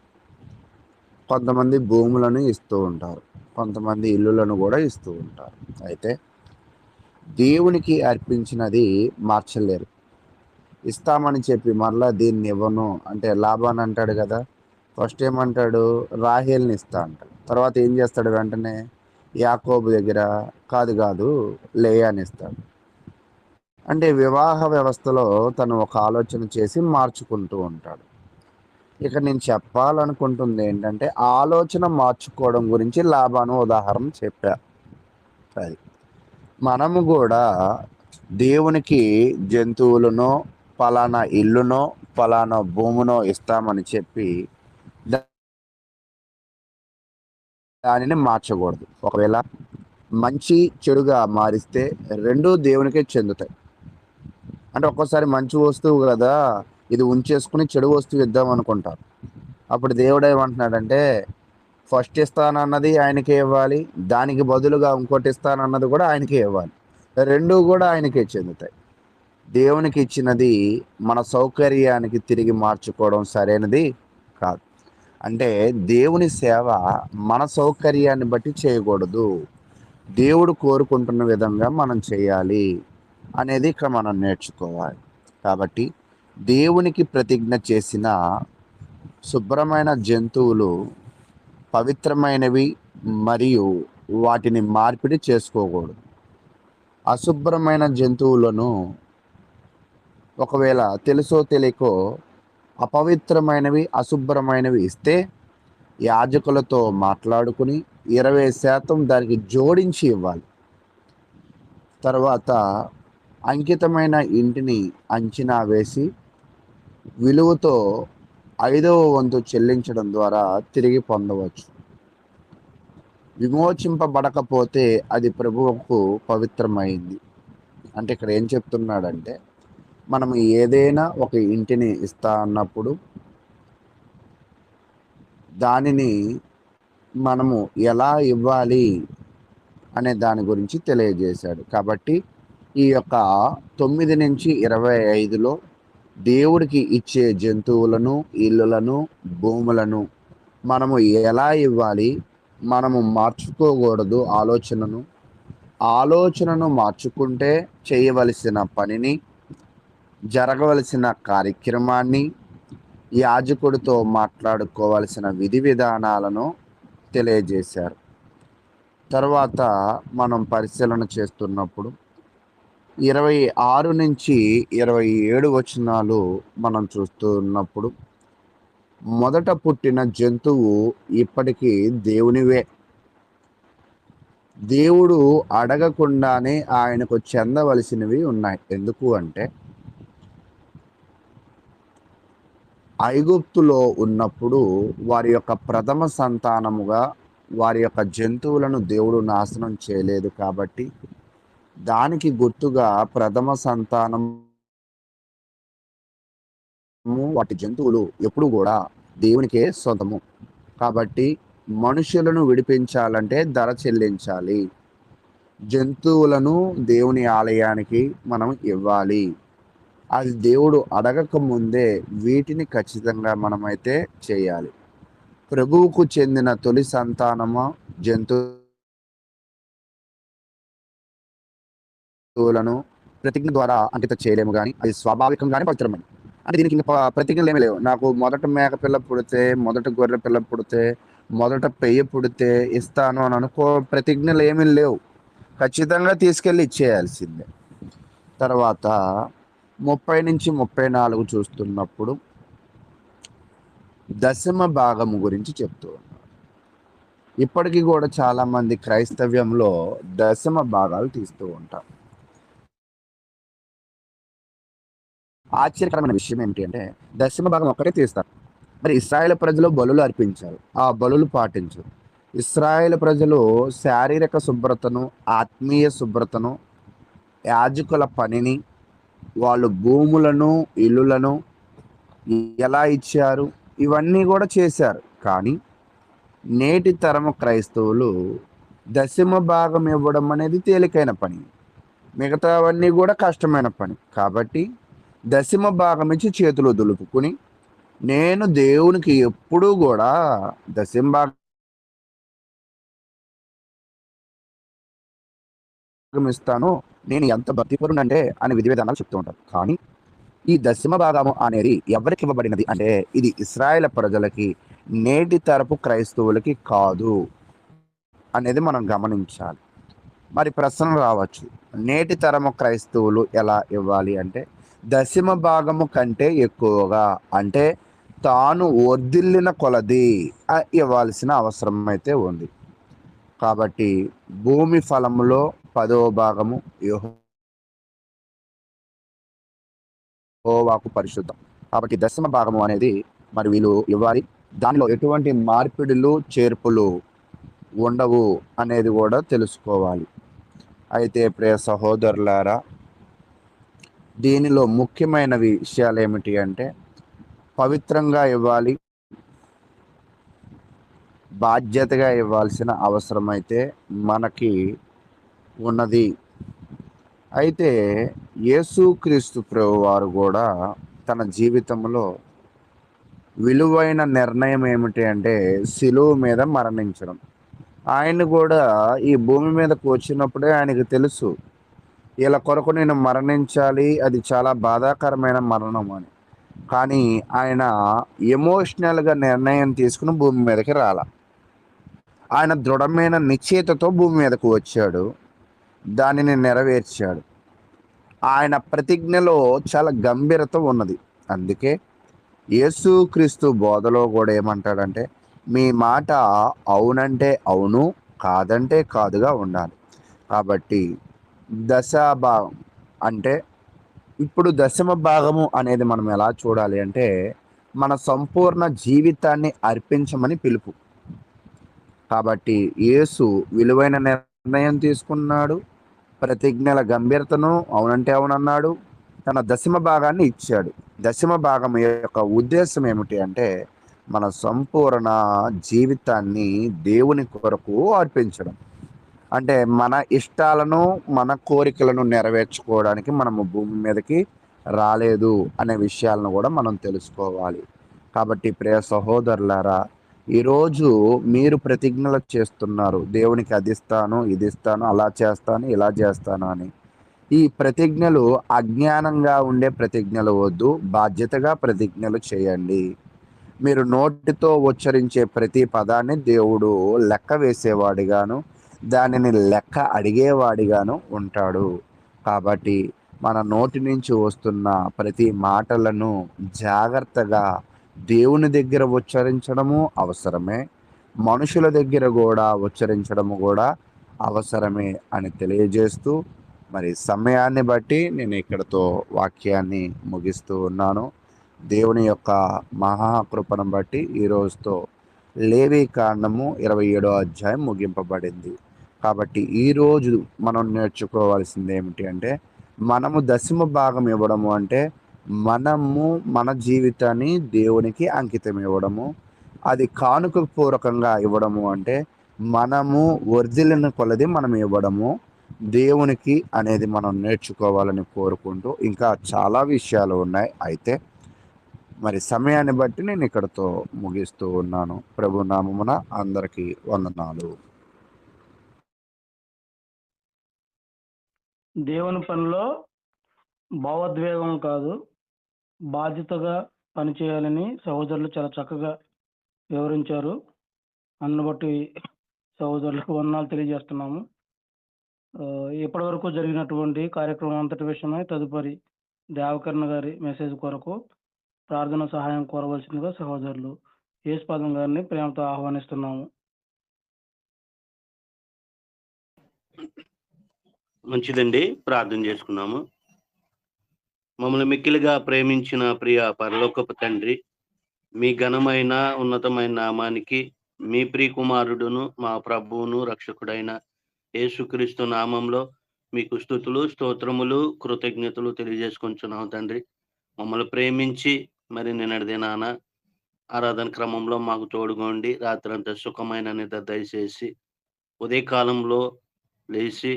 [SPEAKER 8] కొంతమంది భూములను ఇస్తూ ఉంటారు. కొంతమంది ఇల్లులను కూడా ఇస్తూ ఉంటారు. అయితే దేవునికి అర్పించినది మార్చలేరు. ఇస్తామని చెప్పి మరలా దీన్ని ఇవ్వను అంటే లాభాన్ని అంటాడు కదా. ఫస్ట్ ఏమంటాడు, రాహేల్ని ఇస్తా అంటాడు. తర్వాత ఏం చేస్తాడు, వెంటనే యాకోబు దగ్గర కాదు లేయాని ఇస్తాడు. అంటే వివాహ వ్యవస్థలో తను ఒక ఆలోచన చేసి మార్చుకుంటూ ఉంటాడు. ఇక నేను చెప్పాలనుకుంటుంది ఏంటంటే, ఆలోచన మార్చుకోవడం గురించి లాభాను ఉదాహరణ చెప్పా. అది మనము కూడా దేవునికి జంతువులను, ఫలానా ఇల్లునో, ఫలానా భూమునో ఇస్తామని చెప్పి దానిని మార్చకూడదు. ఒకవేళ మంచి చెడుగా మారిస్తే రెండూ దేవునికే చెందుతాయి. అంటే ఒక్కోసారి మంచి వస్తువు కదా, ఇది ఉంచేసుకుని చెడు వస్తువు ఇద్దాం అనుకుంటారు. అప్పుడు దేవుడు ఏమంటున్నాడంటే, ఫస్ట్ ఇస్తానన్నది ఆయనకే ఇవ్వాలి, దానికి బదులుగా ఇంకోటి ఇస్తానన్నది కూడా ఆయనకే ఇవ్వాలి. రెండూ కూడా ఆయనకే చెందుతాయి. దేవునికి ఇచ్చినది మన సౌకర్యానికి తిరిగి మార్చుకోవడం సరైనది కాదు. అంటే దేవుని సేవ మన సౌకర్యాన్ని బట్టి చేయకూడదు. దేవుడు కోరుకుంటున్న విధంగా మనం చేయాలి అనేది ఇక్కడ మనం నేర్చుకోవాలి. కాబట్టి దేవునికి ప్రతిజ్ఞ చేసిన శుభ్రమైన జంతువులు పవిత్రమైనవి మరియు వాటిని మార్పిడి చేసుకోకూడదు. అశుభ్రమైన జంతువులను ఒకవేళ తెలుసో తెలియకో అపవిత్రమైనవి, అశుభ్రమైనవి ఇస్తే యాజకులతో మాట్లాడుకుని 20% దానికి జోడించి ఇవ్వాలి. తర్వాత అంకితమైన ఇంటిని అంచనా వేసి విలువతో 5వ వంతు చెల్లించడం ద్వారా తిరిగి పొందవచ్చు. విమోచింపబడకపోతే అది ప్రభువుకు పవిత్రమైంది. అంటే ఇక్కడ ఏం చెప్తున్నాడంటే, మనం ఏదైనా ఒక ఇంటిని ఇస్తా అన్నప్పుడు దానిని మనము ఎలా ఇవ్వాలి అనే దాని గురించి తెలియజేశాడు. కాబట్టి ఈ యొక్క 9 నుంచి 25లో దేవుడికి ఇచ్చే జంతువులను, ఇల్లులను, భూములను మనము ఎలా ఇవ్వాలి, మనము మార్చుకోకూడదు. ఆలోచనను మార్చుకుంటే చేయవలసిన పనిని, జరగవలసిన కార్యక్రమాన్ని, యాజకుడితో మాట్లాడుకోవాల్సిన విధి విధానాలను తెలియజేశారు. తర్వాత మనం పరిశీలన చేస్తున్నప్పుడు 26 నుంచి 27 వచనాలు మనం చూస్తున్నప్పుడు, మొదట పుట్టిన జంతువు ఇప్పటికీ దేవునివే. దేవుడు అడగకుండానే ఆయనకు చెందవలసినవి ఉన్నాయి. ఎందుకు అంటే, ఐగుప్తులో ఉన్నప్పుడు వారి యొక్క ప్రథమ సంతానముగా వారి యొక్క జంతువులను దేవుడు నాశనం చేయలేదు. కాబట్టి దానికి గుర్తుగా ప్రథమ సంతానము వాటి జంతువులు ఎప్పుడు కూడా దేవునికే సొంతము. కాబట్టి మనుషులను విడిపించాలంటే ధర చెల్లించాలి. జంతువులను దేవుని ఆలయానికి మనం ఇవ్వాలి. అది దేవుడు అడగక ముందే వీటిని ఖచ్చితంగా మనమైతే చేయాలి. ప్రభువుకు చెందిన తొలి సంతానము జంతువులను ప్రతిజ్ఞ ద్వారా అంకిత చేయలేము, కానీ అది స్వాభావికంగానే పవిత్రమైనది. అంటే దీనికి ఇంకా ప్రతిజ్ఞలు ఏమీ లేవు. నాకు మొదట మేక పిల్ల పుడితే, మొదట గొర్రె పిల్ల పుడితే, మొదట పెయ్య పుడితే ఇస్తాను అని అనుకో, ప్రతిజ్ఞలు ఏమీ లేవు. ఖచ్చితంగా తీసుకెళ్ళి ఇచ్చేయాల్సిందే. తర్వాత 30 నుంచి 34 చూస్తున్నప్పుడు దశమ భాగము గురించి చెప్తూ ఉన్నారు. ఇప్పటికీ కూడా చాలా మంది క్రైస్తవ్యంలో దశమ భాగాలు తీస్తూ ఉంటారు. ఆశ్చర్యకరమైన విషయం ఏంటి అంటే, దశమ భాగం ఒక్కటే తీస్తారు. మరి ఇశ్రాయేలు ప్రజలు బలులు అర్పించారు, ఆ బలులు పాటించరు. ఇశ్రాయేలు ప్రజలు శారీరక శుభ్రతను, ఆత్మీయ శుభ్రతను, యాజకుల పనిని, వాళ్ళు భూములను, ఇల్లులను ఎలా ఇచ్చారు, ఇవన్నీ కూడా చేశారు. కానీ నేటి తరము క్రైస్తవులు దశమ భాగం ఇవ్వడం అనేది తేలికైన పని, మిగతావన్నీ కూడా కష్టమైన పని. కాబట్టి దశమ భాగం ఇచ్చి చేతులు దులుపుకుని నేను దేవునికి ఎప్పుడూ కూడా దశమ భాగం ఇస్తాను, నేను ఎంత భక్తిపరునంటే అని విధి విధానాలు చెప్తూ ఉంటారు. కానీ ఈ దశమ భాగము అనేది ఎవరికి ఇవ్వబడినది అంటే ఇది ఇశ్రాయేలు ప్రజలకి, నేటి తరపు క్రైస్తవులకి కాదు అనేది మనం గమనించాలి. మరి ప్రశ్న రావచ్చు, నేటి తరము క్రైస్తవులు ఎలా ఇవ్వాలి అంటే దశమ భాగము కంటే ఎక్కువగా, అంటే తాను వర్ధిల్లిన కొలది ఇవ్వాల్సిన అవసరం అయితే ఉంది. కాబట్టి భూమి ఫలములో 10వ భాగము యెహోవాకు పరిశుద్ధం. కాబట్టి దశమ భాగము అనేది మరి వీళ్ళు ఇవ్వాలి. దానిలో ఎటువంటి మార్పిడులు చేర్పులు ఉండవు అనేది కూడా తెలుసుకోవాలి. అయితే ప్రియ సహోదరులారా, దీనిలో ముఖ్యమైన విషయాలు ఏమిటి అంటే పవిత్రంగా ఇవ్వాలి, బాధ్యతగా ఇవ్వాల్సిన అవసరం అయితే మనకి ఉన్నది. అయితే యేసుక్రీస్తు ప్రభువారు కూడా తన జీవితంలో విలువైన నిర్ణయం ఏమిటి అంటే శిలువ మీద మరణించడం. ఆయన కూడా ఈ భూమి మీదకు వచ్చినప్పుడే ఆయనకు తెలుసు వీళ్ళ కొరకు నేను మరణించాలి, అది చాలా బాధాకరమైన మరణం అని. కానీ ఆయన ఎమోషనల్గా నిర్ణయం తీసుకుని భూమి మీదకి రాల. ఆయన దృఢమైన నిశ్చయితతో భూమి మీదకు వచ్చాడు, దానిని నెరవేర్చాడు. ఆయన ప్రతిజ్ఞలో చాలా గంభీరత ఉన్నది. అందుకే యేసుక్రీస్తు బోధలో కూడా ఏమంటాడంటే మీ మాట అవునంటే అవును, కాదంటే కాదుగా ఉండాలి. కాబట్టి దశభాగం అంటే ఇప్పుడు దశమ భాగము అనేది మనం ఎలా చూడాలి అంటే మన సంపూర్ణ జీవితాన్ని అర్పించమని పిలుపు. కాబట్టి యేసు విలువైన నిర్ణయం తీసుకున్నాడు, ప్రతిజ్ఞల గంభీరతను అవునంటే అవునన్నాడు, తన దశమ భాగాన్ని ఇచ్చాడు. దశమ భాగం యొక్క ఉద్దేశం ఏమిటి అంటే మన సంపూర్ణ జీవితాన్ని దేవుని కొరకు అర్పించడం. అంటే మన ఇష్టాలను మన కోరికలను నెరవేర్చుకోవడానికి మనము భూమి మీదకి రాలేదు అనే విషయాలను కూడా మనం తెలుసుకోవాలి. కాబట్టి ప్రియ సహోదరులారా, ఈరోజు మీరు ప్రతిజ్ఞలు చేస్తున్నారు, దేవునికి అది ఇస్తాను, ఇది ఇస్తాను, అలా చేస్తాను, ఇలా చేస్తాను అని. ఈ ప్రతిజ్ఞలు అజ్ఞానంగా ఉండే ప్రతిజ్ఞలు వద్దు, బాధ్యతగా ప్రతిజ్ఞలు చేయండి. మీరు నోటితో ఉచ్చరించే ప్రతి పదాన్ని దేవుడు లెక్క వేసేవాడిగాను, దానిని లెక్క అడిగేవాడిగాను ఉంటాడు. కాబట్టి మన నోటి నుంచి వస్తున్న ప్రతి మాటలను జాగ్రత్తగా దేవుని దగ్గర ఉచ్చరించడము అవసరమే, మనుషుల దగ్గర కూడా ఉచ్చరించడము కూడా అవసరమే అని తెలియజేస్తూ మరి సమయాన్ని బట్టి నేను ఇక్కడతో వాక్యాన్ని ముగిస్తూ ఉన్నాను. దేవుని యొక్క మహాకృపను బట్టి ఈరోజుతో లేవి కాండము 27వ అధ్యాయం ముగింపబడింది. కాబట్టి ఈరోజు మనం నేర్చుకోవాల్సింది ఏమిటి అంటే మనము దశమ భాగం ఇవ్వడము అంటే మనము మన జీవితాన్ని దేవునికి అంకితం ఇవ్వడము. అది కానుక పూర్వకంగా ఇవ్వడము అంటే మనము వర్ధిల్లిన కొలది మనం ఇవ్వడము దేవునికి అనేది మనం నేర్చుకోవాలని కోరుకుంటూ ఇంకా చాలా విషయాలు ఉన్నాయి. అయితే మరి సమయాన్ని బట్టి నేను ఇక్కడతో ముగిస్తూ ఉన్నాను. ప్రభు నామమున అందరికీ వందనాలు.
[SPEAKER 1] దేవుని పనిలో భావోద్వేగం కాదు, బాధ్యతగా పనిచేయాలని సహోదరులు చాలా చక్కగా వివరించారు. అందును బట్టి సహోదరులకు వందనాలు తెలియజేస్తున్నాము. ఇప్పటి వరకు జరిగినటువంటి కార్యక్రమం అంతటి విషయమై తదుపరి దేవకర్ణ గారి మెసేజ్ కొరకు ప్రార్థన సహాయం కోరవలసిందిగా సహోదరులు యేసుపాదం గారిని ప్రేమతో ఆహ్వానిస్తున్నాము.
[SPEAKER 9] మంచిదండి, ప్రార్థన చేసుకున్నాము. మమ్మల్ని మిక్కిలిగా ప్రేమించిన ప్రియ పరలోకపు తండ్రి, మీ ఘనమైన ఉన్నతమైన నామానికి మీ ప్రియ కుమారుడును మా ప్రభువును రక్షకుడైన యేసుక్రీస్తు నామంలో మీకు స్తుతులు, స్తోత్రములు, కృతజ్ఞతలు తెలియజేసుకుంటున్నాం తండ్రి. మమ్మల్ని ప్రేమించి మరి నిన్నటి దినాన ఆరాధన క్రమంలో మాకు తోడుగొండి. రాత్రంతా సుఖమైన నిద్ర దయచేసి ఉదయకాలంలో లేచి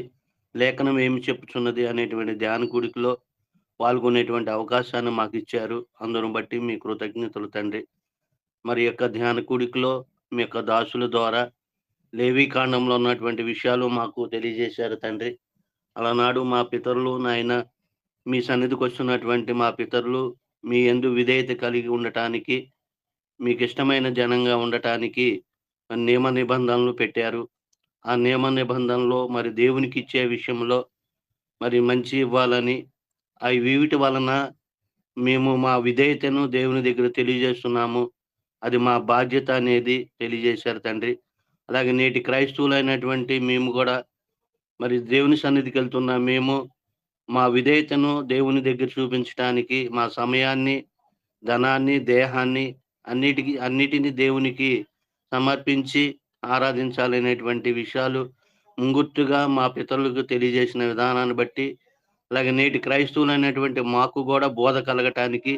[SPEAKER 9] లేఖనం ఏమి చెప్పుచున్నది అనేటువంటి ధ్యాన కూడికలో పాల్గొనేటువంటి అవకాశాన్ని మాకు ఇచ్చారు. అందును బట్టి మీ కృతజ్ఞతలు తండ్రి. మరి యొక్క ధ్యాన కూడికలో మీ యొక్క దాసుల ద్వారా లేవీకాండంలో ఉన్నటువంటి విషయాలు మాకు తెలియజేశారు తండ్రి. అలనాడు మా పితరులు నాయన మీ సన్నిధికి వస్తున్నటువంటి మా పితరులు మీ యందు విధేయత కలిగి ఉండటానికి, మీకు ఇష్టమైన జనంగా ఉండటానికి నియమ నిబంధనలు పెట్టారు. ఆ నియమ నిబంధనలో మరి దేవునికి ఇచ్చే విషయంలో మరి మంచి ఇవ్వాలని, అవి వీటి వలన మేము మా విధేయతను దేవుని దగ్గర తెలియజేస్తున్నాము. అది మా బాధ్యత అనేది తెలియజేశారు తండ్రి. అలాగే నేటి క్రైస్తవులైనటువంటి మేము కూడా మరి దేవుని సన్నిధికి వెళ్తున్న మేము మా విధేయతను దేవుని దగ్గర చూపించడానికి మా సమయాన్ని, ధనాన్ని, దేహాన్ని అన్నిటిని దేవునికి సమర్పించి ఆరాధించాలనేటువంటి విషయాలు ముంగుర్తుగా మా పితరులకు తెలియజేసిన విధానాన్ని బట్టి, అలాగే నేటి క్రైస్తవులైనటువంటి మాకు కూడా బోధ కలగటానికి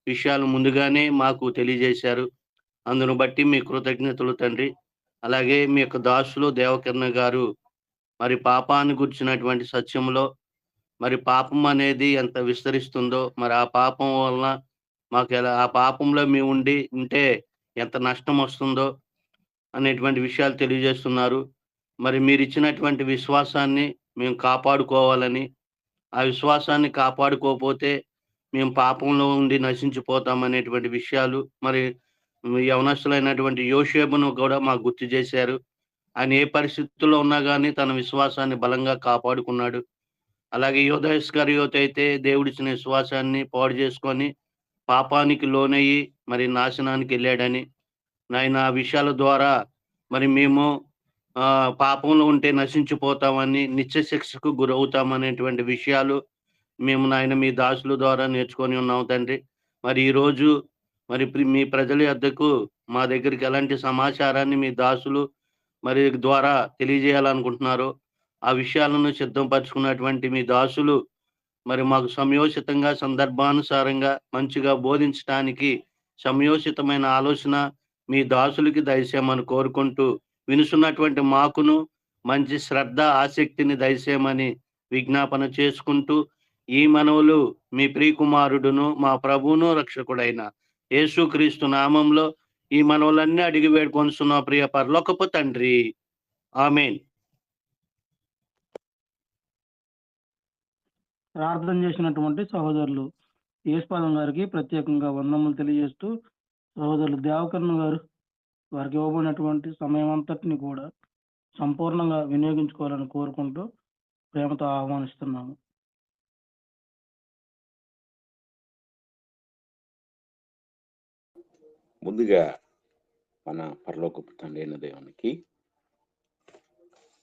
[SPEAKER 9] విషయాలు ముందుగానే మాకు తెలియజేశారు. అందును బట్టి మీ కృతజ్ఞతలు తండ్రి. అలాగే మీ యొక్క దాసులు దేవకర్ణ గారు మరి పాపాన్ని గుర్చినటువంటి సత్యంలో మరి పాపం అనేది ఎంత విస్తరిస్తుందో, మరి ఆ పాపం వలన మాకు ఆ పాపంలో మేము ఉంటే ఎంత నష్టం వస్తుందో అనేటువంటి విషయాలు తెలియజేస్తున్నారు. మరి మీరు ఇచ్చినటువంటి విశ్వాసాన్ని మేము కాపాడుకోవాలని, ఆ విశ్వాసాన్ని కాపాడుకోకపోతే మేము పాపంలో ఉండి నశించిపోతామనేటువంటి విషయాలు మరి యవనస్తులైనటువంటి యోషేబును కూడా మాకు గుర్తు చేశారు. ఆయన ఏ పరిస్థితుల్లో ఉన్నా కానీ తన విశ్వాసాన్ని బలంగా కాపాడుకున్నాడు. అలాగే యోధ ఇస్కరియోతు అయితే దేవుడిచ్చిన విశ్వాసాన్ని పాడు చేసుకొని పాపానికి లోనయ్యి మరి నాశనానికి వెళ్ళాడని, నాయన ఆ విషయాల ద్వారా మరి మేము పాపంలో ఉంటే నశించిపోతామని, నిత్య శిక్షకు గురవుతామనేటువంటి విషయాలు మేము నాయన మీ దాసుల ద్వారా నేర్చుకొని ఉన్నాం తండ్రి. మరి ఈరోజు మరి మీ ప్రజల యొద్దకు మా దగ్గరికి ఎలాంటి సమాచారాన్ని మీ దాసులు మరి ద్వారా తెలియజేయాలనుకుంటున్నారో ఆ విషయాలను సిద్ధపరచుకున్నటువంటి మీ దాసులు మరి మాకు సమయోచితంగా, సందర్భానుసారంగా మంచిగా బోధించడానికి సమయోచితమైన ఆలోచన మీ దాసులకి దయచేయమని కోరుకుంటూ, వినుసున్నటువంటి మాకును మంచి శ్రద్ధ, ఆసక్తిని దయచేయమని విజ్ఞాపన చేసుకుంటూ, ఈ మనవులు మీ ప్రియకుమారుడును మా ప్రభువును రక్షకుడైన యేసుక్రీస్తు నామంలో ఈ మనవులన్నీ అడిగి వేడుకొనుచున్న ప్రియ పరలోకపు తండ్రి, ఆమేన్.
[SPEAKER 1] ప్రార్థన చేసినటువంటి సహోదరులు యేసుపాదం గారికి ప్రత్యేకంగా వందనములు తెలియజేస్తూ, సహోదరులు దేవకర్ణ గారు వారికి ఇవ్వబడినటువంటి సమయం అంతటిని కూడా సంపూర్ణంగా వినియోగించుకోవాలని కోరుకుంటూ ప్రేమతో ఆహ్వానిస్తున్నాము.
[SPEAKER 10] ముందుగా మన పరలోకపు తండ్రి అయిన దేవునికి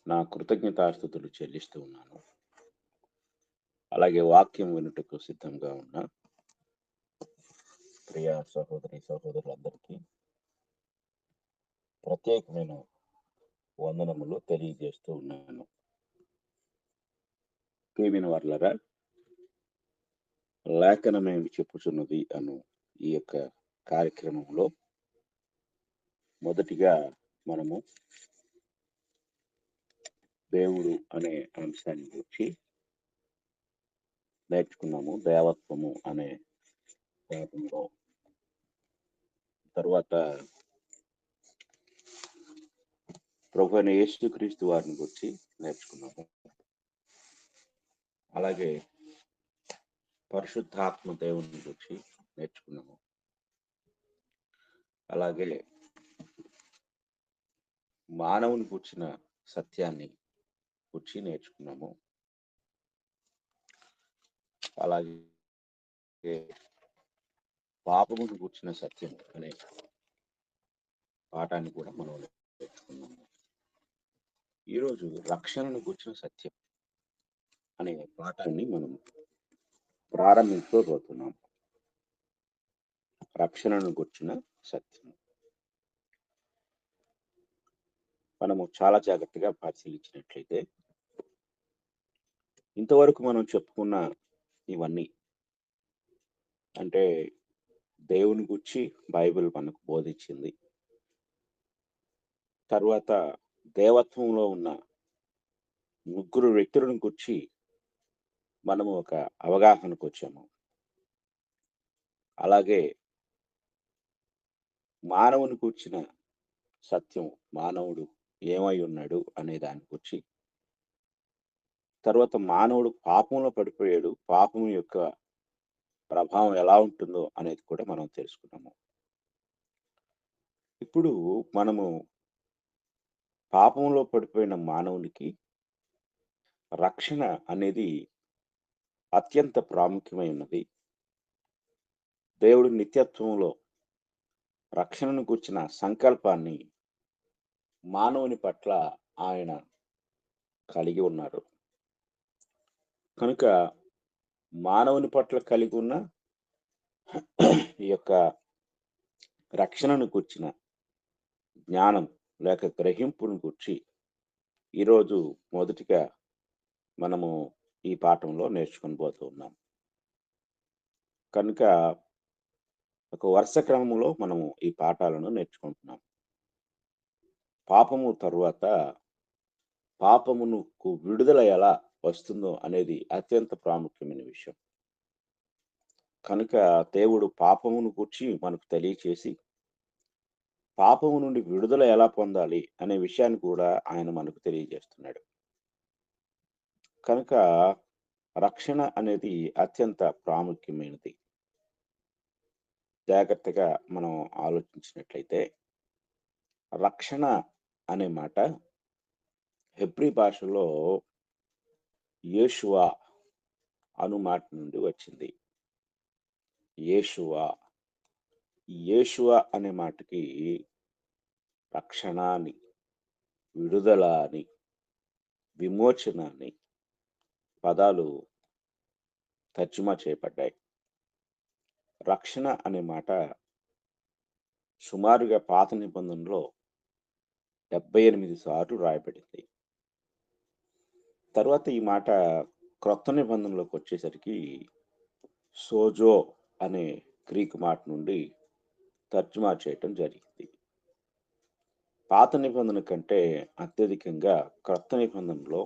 [SPEAKER 10] నా కృతజ్ఞతాస్తుతులు చెల్లిస్తూ ఉన్నాను. అలాగే వాక్యం వినుటకు సిద్ధంగా ఉన్న ప్రియ సహోదరి సహోదరులందరికీ ప్రత్యేకమైన వందనములు తెలియజేస్తూ ఉన్నాను. ప్రియమైన వారలారా, లేఖనమేమి చెప్పుచున్నది అను ఈ యొక్క కార్యక్రమంలో మొదటిగా మనము దేవుడు అనే అంశాన్ని గురించి నేర్చుకున్నాము. దేవత్వము అనే పాఠంలో తర్వాత ప్రభు అయిన యేసుక్రీస్తు వారిని గురించి నేర్చుకున్నాము. అలాగే పరిశుద్ధాత్మ దేవుని గురించి నేర్చుకున్నాము. అలాగే మానవుని కూర్చిన సత్యాన్ని గురించి నేర్చుకున్నాము. అలాగే పాపమును కూర్చిన సత్యం అనే పాఠాన్ని కూడా మనం నేర్చుకున్నాము. ఈరోజు రక్షణను కూర్చిన సత్యం అనే పాఠాన్ని మనం ప్రారంభించబోతున్నాం. రక్షణను కూర్చిన సత్యం మనము చాలా జాగ్రత్తగా పరిశీలించినట్లయితే ఇంతవరకు మనం చెప్పుకున్న ఇవన్నీ అంటే దేవుని గురించి బైబిల్ మనకు బోధించింది. తర్వాత దేవత్వంలో ఉన్న 3 వ్యక్తులను గురించి మనము ఒక అవగాహనకు వచ్చాము. అలాగే మానవుని కూర్చిన సత్యం, మానవుడు ఏమై ఉన్నాడు అనే దాని గురించి, తర్వాత మానవుడు పాపంలో పడిపోయాడు, పాపం యొక్క ప్రభావం ఎలా ఉంటుందో అనేది కూడా మనం తెలుసుకున్నాము. ఇప్పుడు మనము పాపంలో పడిపోయిన మానవునికి రక్షణ అనేది అత్యంత ప్రాముఖ్యమైనది. దేవుడు నిత్యత్వంలో రక్షణను గుర్చిన సంకల్పాన్ని మానవుని పట్ల ఆయన కలిగి ఉన్నారు. కనుక మానవుని పట్ల కలిగి ఉన్న ఈ యొక్క రక్షణను గుర్చిన జ్ఞానం లేక గ్రహింపును గుర్చి ఈరోజు మొదటిగా మనము ఈ పాఠంలో నేర్చుకొని పోతూ ఉన్నాం. కనుక ఒక వరుస క్రమంలో మనము ఈ పాఠాలను నేర్చుకుంటున్నాం. పాపము తరువాత పాపమునకు విడుదల ఎలా వస్తుందో అనేది అత్యంత ప్రాముఖ్యమైన విషయం. కనుక దేవుడు పాపమును గురించి మనకు తెలియచేసి పాపము నుండి విడుదల ఎలా పొందాలి అనే విషయాన్ని కూడా ఆయన మనకు తెలియజేస్తున్నాడు. కనుక రక్షణ అనేది అత్యంత ప్రాముఖ్యమైనది. జాగ్రత్తగా మనం ఆలోచించినట్లయితే రక్షణ అనే మాట హెబ్రీ భాషలో యేషువా అను మాట నుండి వచ్చింది. యేషువా అనే మాటకి రక్షణ అని, విడుదల అని, విమోచన అని పదాలు తర్జుమా చేయబడ్డాయి. రక్షణ అనే మాట సుమారుగా పాత నిబంధనలో 78 సార్లు రాయబడింది. తర్వాత ఈ మాట క్రొత్త నిబంధనలోకి వచ్చేసరికి సోజో అనే గ్రీకు మాట నుండి తర్జుమా చేయటం జరిగింది. పాత నిబంధన కంటే అత్యధికంగా క్రొత్త నిబంధనలో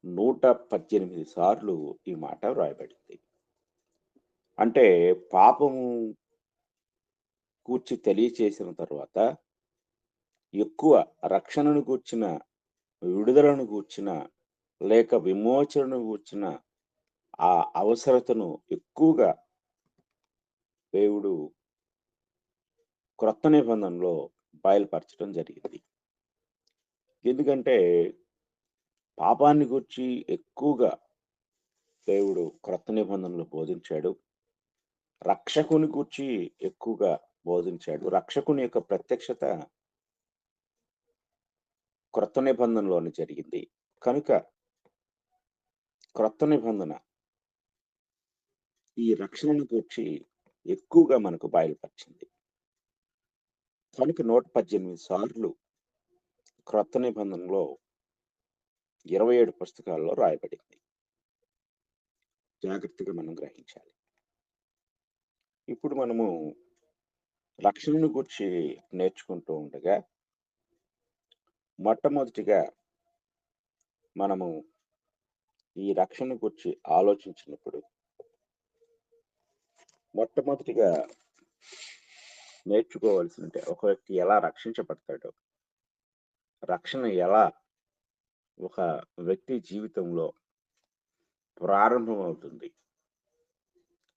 [SPEAKER 10] 118 సార్లు ఈ మాట వ్రాయబడింది. అంటే పాపము కూర్చి తెలియచేసిన తర్వాత ఎక్కువ రక్షణను గూర్చిన, విడుదలను గూర్చిన లేక విమోచనను గూర్చిన ఆ అవసరతను ఎక్కువగా దేవుడు క్రొత్త నిబంధనలో బయలుపరచడం జరిగింది. ఎందుకంటే పాపాన్ని గురించి ఎక్కువగా దేవుడు క్రొత్త నిబంధనలు బోధించాడు. రక్షకుని గురించి ఎక్కువగా బోధించాడు. రక్షకుని యొక్క ప్రత్యక్షత క్రొత్త నిబంధనలోనే జరిగింది. కనుక క్రొత్త నిబంధన ఈ రక్షణను గురించి ఎక్కువగా మనకు బయలుపరిచింది. కనుక 118 సార్లు క్రొత్త నిబంధనలో 27 పుస్తకాల్లో రాయబడింది. జాగ్రత్తగా మనం గ్రహించాలి. ఇప్పుడు మనము రక్షణను గురించి నేర్చుకుంటూ ఉండగా మొట్టమొదటిగా మనము ఈ రక్షణ గురించి ఆలోచించినప్పుడు మొట్టమొదటిగా నేర్చుకోవాల్సిన ఒక వ్యక్తి ఎలా రక్షించబడతాడో, రక్షణ ఎలా ఒక వ్యక్తి జీవితంలో ప్రారంభమవుతుంది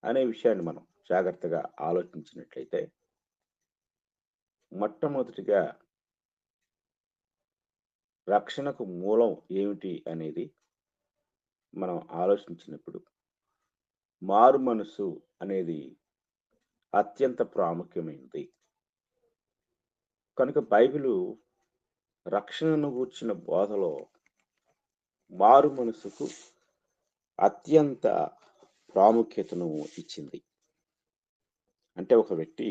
[SPEAKER 10] అనే విషయాన్ని మనం జాగ్రత్తగా ఆలోచించినట్లయితే మొట్టమొదటిగా రక్షణకు మూలం ఏమిటి అనేది మనం ఆలోచించినప్పుడు మారు మనసు అనేది అత్యంత ప్రాముఖ్యమైనది. కనుక బైబిలు రక్షణను గూర్చిన బోధలో మారు మనసుకు అత్యంత ప్రాముఖ్యతను ఇచ్చింది. అంటే ఒక వ్యక్తి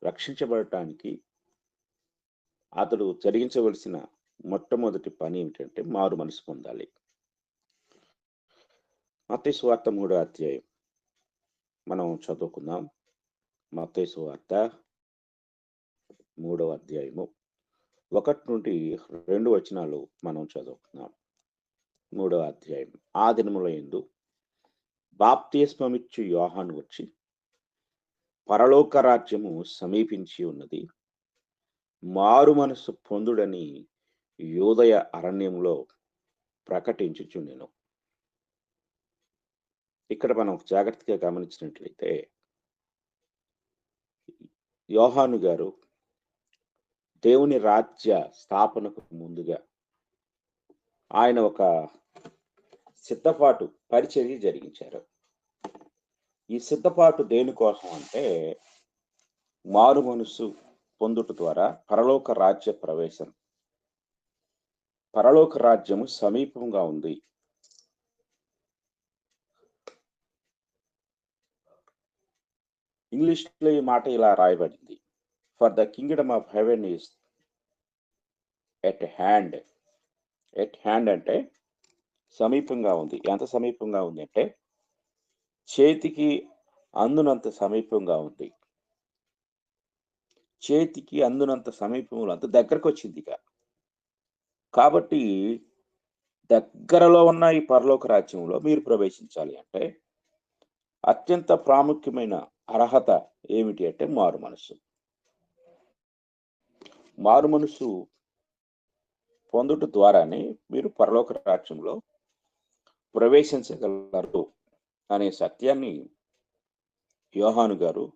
[SPEAKER 10] రక్షించబడటానికి అతడు జరిగించవలసిన మొట్టమొదటి పని ఏమిటంటే మారు మనసు పొందాలి. మత్తయి సువార్త 3వ అధ్యాయం మనం చదువుకుందాం. మత్తయి సువార్త 3వ అధ్యాయము 1 నుండి 2 వచనాలు మనం చదువుకున్నాం. 3వ అధ్యాయం. ఆ దినముల యందు బాప్తిస్మమిచ్చు యోహాను వచ్చి, పరలోక రాజ్యము సమీపించి ఉన్నది, మారు మనసు పొందుడని యూదయ అరణ్యంలో ప్రకటించుచుండెను. ఇక్కడ మనం జాగ్రత్తగా గమనించినట్లయితే యోహాను గారు దేవుని రాజ్య స్థాపనకు ముందుగా ఆయన ఒక సిద్ధపాటు పరిచర్య జరిగించారు. ఈ సిద్ధపాటు దేనికోసం అంటే మారు మనసు పొందుట ద్వారా పరలోక రాజ్య ప్రవేశం. పరలోక రాజ్యము సమీపంగా ఉంది. ఇంగ్లీష్లో ఈ మాట ఇలా రాయబడింది, for the Kingdom of haven is at hand. At hand అంటే సమీపంగా ఉంది. ఎంత సమీపంగా ఉంది అంటే చేతికి అందునంత సమీపంగా ఉంది. చేతికి అందునంత సమీపంలో, అంత దగ్గరకు వచ్చింది. ఇక కాబట్టి దగ్గరలో ఉన్న ఈ పరలోక రాజ్యంలో మీరు ప్రవేశించాలి అంటే అత్యంత ప్రాముఖ్యమైన అర్హత ఏమిటి అంటే మారు మనసు. మారు మనసు పొందుట ద్వారానే మీరు పరలోక రాజ్యంలో ప్రవేశించగలరు అనే సత్యాన్ని యోహాను గారు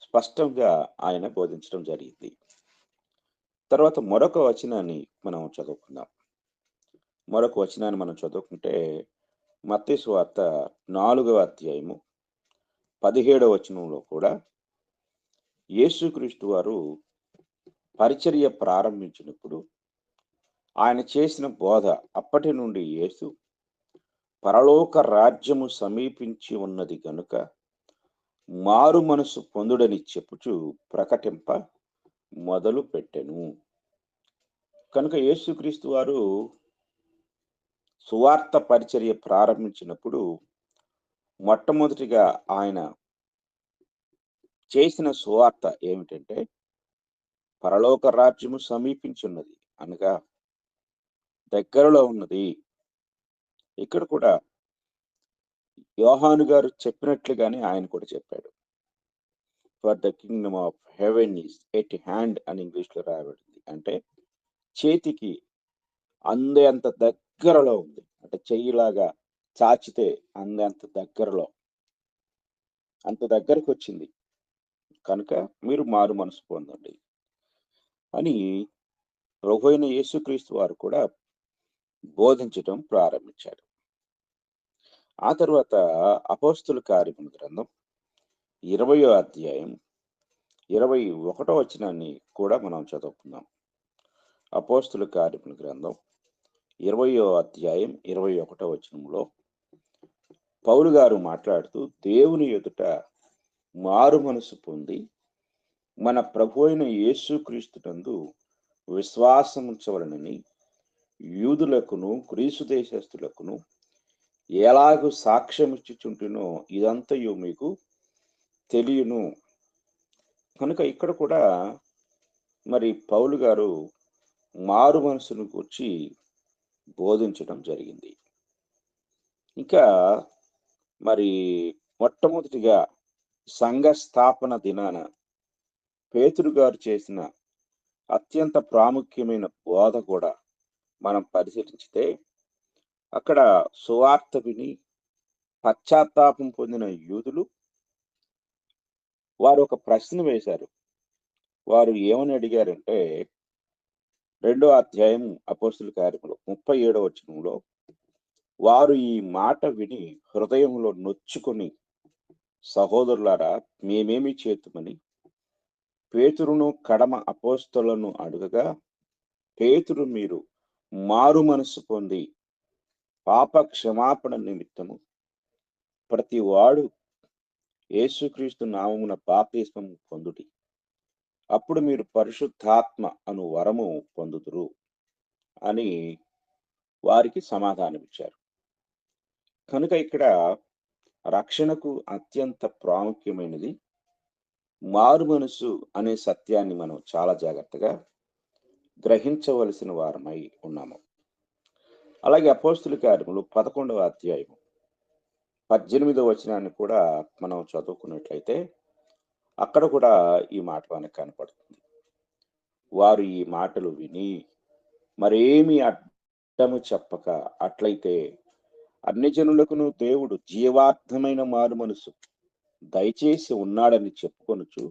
[SPEAKER 10] స్పష్టంగా ఆయన బోధించడం జరిగింది. తర్వాత మరొక వచనాన్ని మనం చదువుకుందాం. మరొక వచనాన్ని మనం చదువుకుంటే మత్తయి సువార్త 4వ అధ్యాయము 17వ వచనంలో కూడా యేసుక్రీస్తు వారు పరిచర్య ప్రారంభించినప్పుడు ఆయన చేసిన బోధ, అప్పటి నుండి యేసు పరలోక రాజ్యము సమీపించి ఉన్నది కనుక మారు మనసు పొందుడని చెప్పుచు ప్రకటింప మొదలు పెట్టెను. కనుక యేసుక్రీస్తు వారు సువార్త పరిచర్య ప్రారంభించినప్పుడు మొట్టమొదటిగా ఆయన చేసిన సువార్త ఏమిటంటే పరలోక రాజ్యము సమీపించున్నది, అనగా దగ్గరలో ఉన్నది. ఇక్కడ కూడా యోహాను గారు చెప్పినట్లుగానే ఆయన కూడా చెప్పాడు, for the Kingdom of haven is at hand అని ఇంగ్లీష్లో రాయబడింది. అంటే చేతికి అందేంత దగ్గరలో ఉంది. అంటే చెయ్యిలాగా చాచితే అందేంత దగ్గరలో, అంత దగ్గరకు వచ్చింది. కనుక మీరు మారు మనసు పొందండి అని ప్రభువైన యేసుక్రీస్తు వారు కూడా బోధించడం ప్రారంభించారు. ఆ తర్వాత అపోస్తుల కార్యముల గ్రంథం 20వ అధ్యాయం 21వ వచనాన్ని కూడా మనం చదువుకుందాం. అపోస్తుల కార్యముల గ్రంథం 20వ అధ్యాయం 21వ వచనంలో పౌలు గారు మాట్లాడుతూ, దేవుని ఎదుట మారు మనసు పొంది మన ప్రభు అయిన యేసుక్రీస్తునందు విశ్వాసం ఉంచవలనని యూదులకును గ్రీసు దేశస్థులకును ఎలాగూ సాక్ష్యం ఇచ్చుచుంటునో ఇదంతయు మీకు తెలియను. కనుక ఇక్కడ కూడా మరి పౌలు గారు మారు మనసును గురించి బోధించడం జరిగింది. ఇంకా మరి మొట్టమొదటిగా సంఘ స్థాపన దినాన పేతురు గారు చేసిన అత్యంత ప్రాముఖ్యమైన బోధ కూడా మనం పరిశీలించితే, అక్కడ సువార్త విని పశ్చాత్తాపం పొందిన యూదులు వారు ఒక ప్రశ్న వేశారు. వారు ఏమని అడిగారంటే 2వ అధ్యాయం అపోస్తుల కార్యములు 37వ వచనంలో, వారు ఈ మాట విని హృదయంలో నొచ్చుకొని, సహోదరులారా మేమేమి చేతుమని పేతురును కడమ అపోస్తలులను అడుగగా, పేతురు మీరు మారు మనసు పొంది పాప క్షమాపణ నిమిత్తము ప్రతి వాడు యేసుక్రీస్తు నామమున బాప్తిస్మము పొందుడి, అప్పుడు మీరు పరిశుద్ధాత్మ అను వరము పొందుదురు అని వారికి సమాధానం ఇచ్చారు. కనుక ఇక్కడ రక్షణకు అత్యంత ప్రాముఖ్యమైనది మారు మనసు అనే సత్యాన్ని మనం చాలా జాగ్రత్తగా గ్రహించవలసిన వారమై ఉన్నాము. అలాగే అపోస్తుల కార్యములు 11వ అధ్యాయం 18వ వచనాన్ని కూడా మనం చదువుకున్నట్లయితే అక్కడ కూడా ఈ మాట మనకు కనపడుతుంది. వారు ఈ మాటలు విని మరేమి అడ్డము చెప్పక, అట్లయితే అన్ని జనులకును దేవుడు జీవార్థమైన మారు మనసు దయచేసి ఉన్నాడని చెప్పుకొనుచు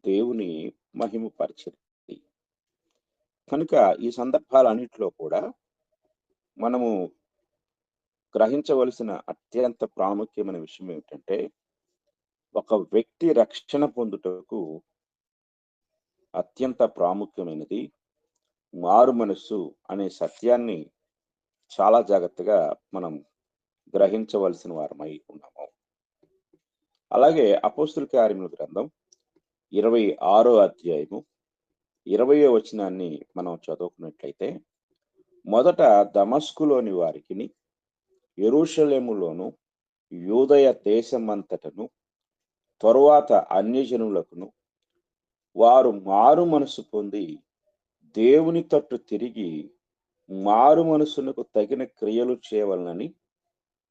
[SPEAKER 10] దేవుని మహిమపరిచింది. కనుక ఈ సందర్భాలన్నిటిలో కూడా మనము గ్రహించవలసిన అత్యంత ప్రాముఖ్యమైన విషయం ఏమిటంటే, ఒక వ్యక్తి రక్షణ పొందుటకు అత్యంత ప్రాముఖ్యమైనది మారు మనస్సు అనే సత్యాన్ని చాలా జాగ్రత్తగా మనం గ్రహించవలసిన వారమై ఉన్నాము. అలాగే అపోస్తుల కార్యముల గ్రంథం 26వ అధ్యాయము 20వ వచనాన్ని మనం చదువుకున్నట్లయితే, మొదట దమస్కులోని వారికిని యెరూషలేములోను యూదయ దేశమంతటను తరువాత అన్యజనులకును వారు మారు మనసు పొంది దేవుని తట్టు తిరిగి మారు మనసునకు తగిన క్రియలు చేయవలనని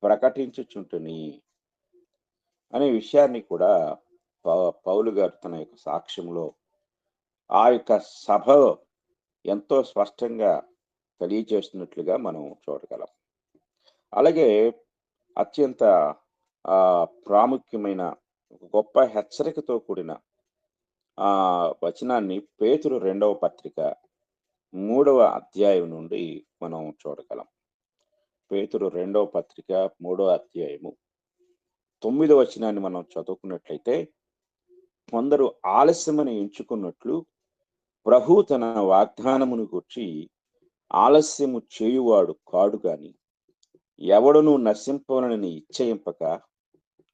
[SPEAKER 10] ప్రకటించుచుంటుని అనే విషయాన్ని కూడా పౌలు గారు తన యొక్క సాక్ష్యంలో ఆ యొక్క సభ ఎంతో స్పష్టంగా తెలియజేస్తున్నట్లుగా మనం చూడగలం. అలాగే అత్యంత ప్రాముఖ్యమైన గొప్ప హెచ్చరికతో కూడిన వచనాన్ని పేతురు 2వ పత్రిక 3వ అధ్యాయం నుండి మనం చూడగలం. పేతురు 2వ పత్రిక 3వ అధ్యాయము 9వ వచనాన్ని మనం చదువుకున్నట్లయితే, కొందరు ఆలస్యమని ఎంచుకున్నట్లు ప్రభు తన వాగ్దానమును గూర్చి ఆలస్యము చేయువాడు కాడు గాని ఎవడును నశింపవలనని ఇచ్చయింపక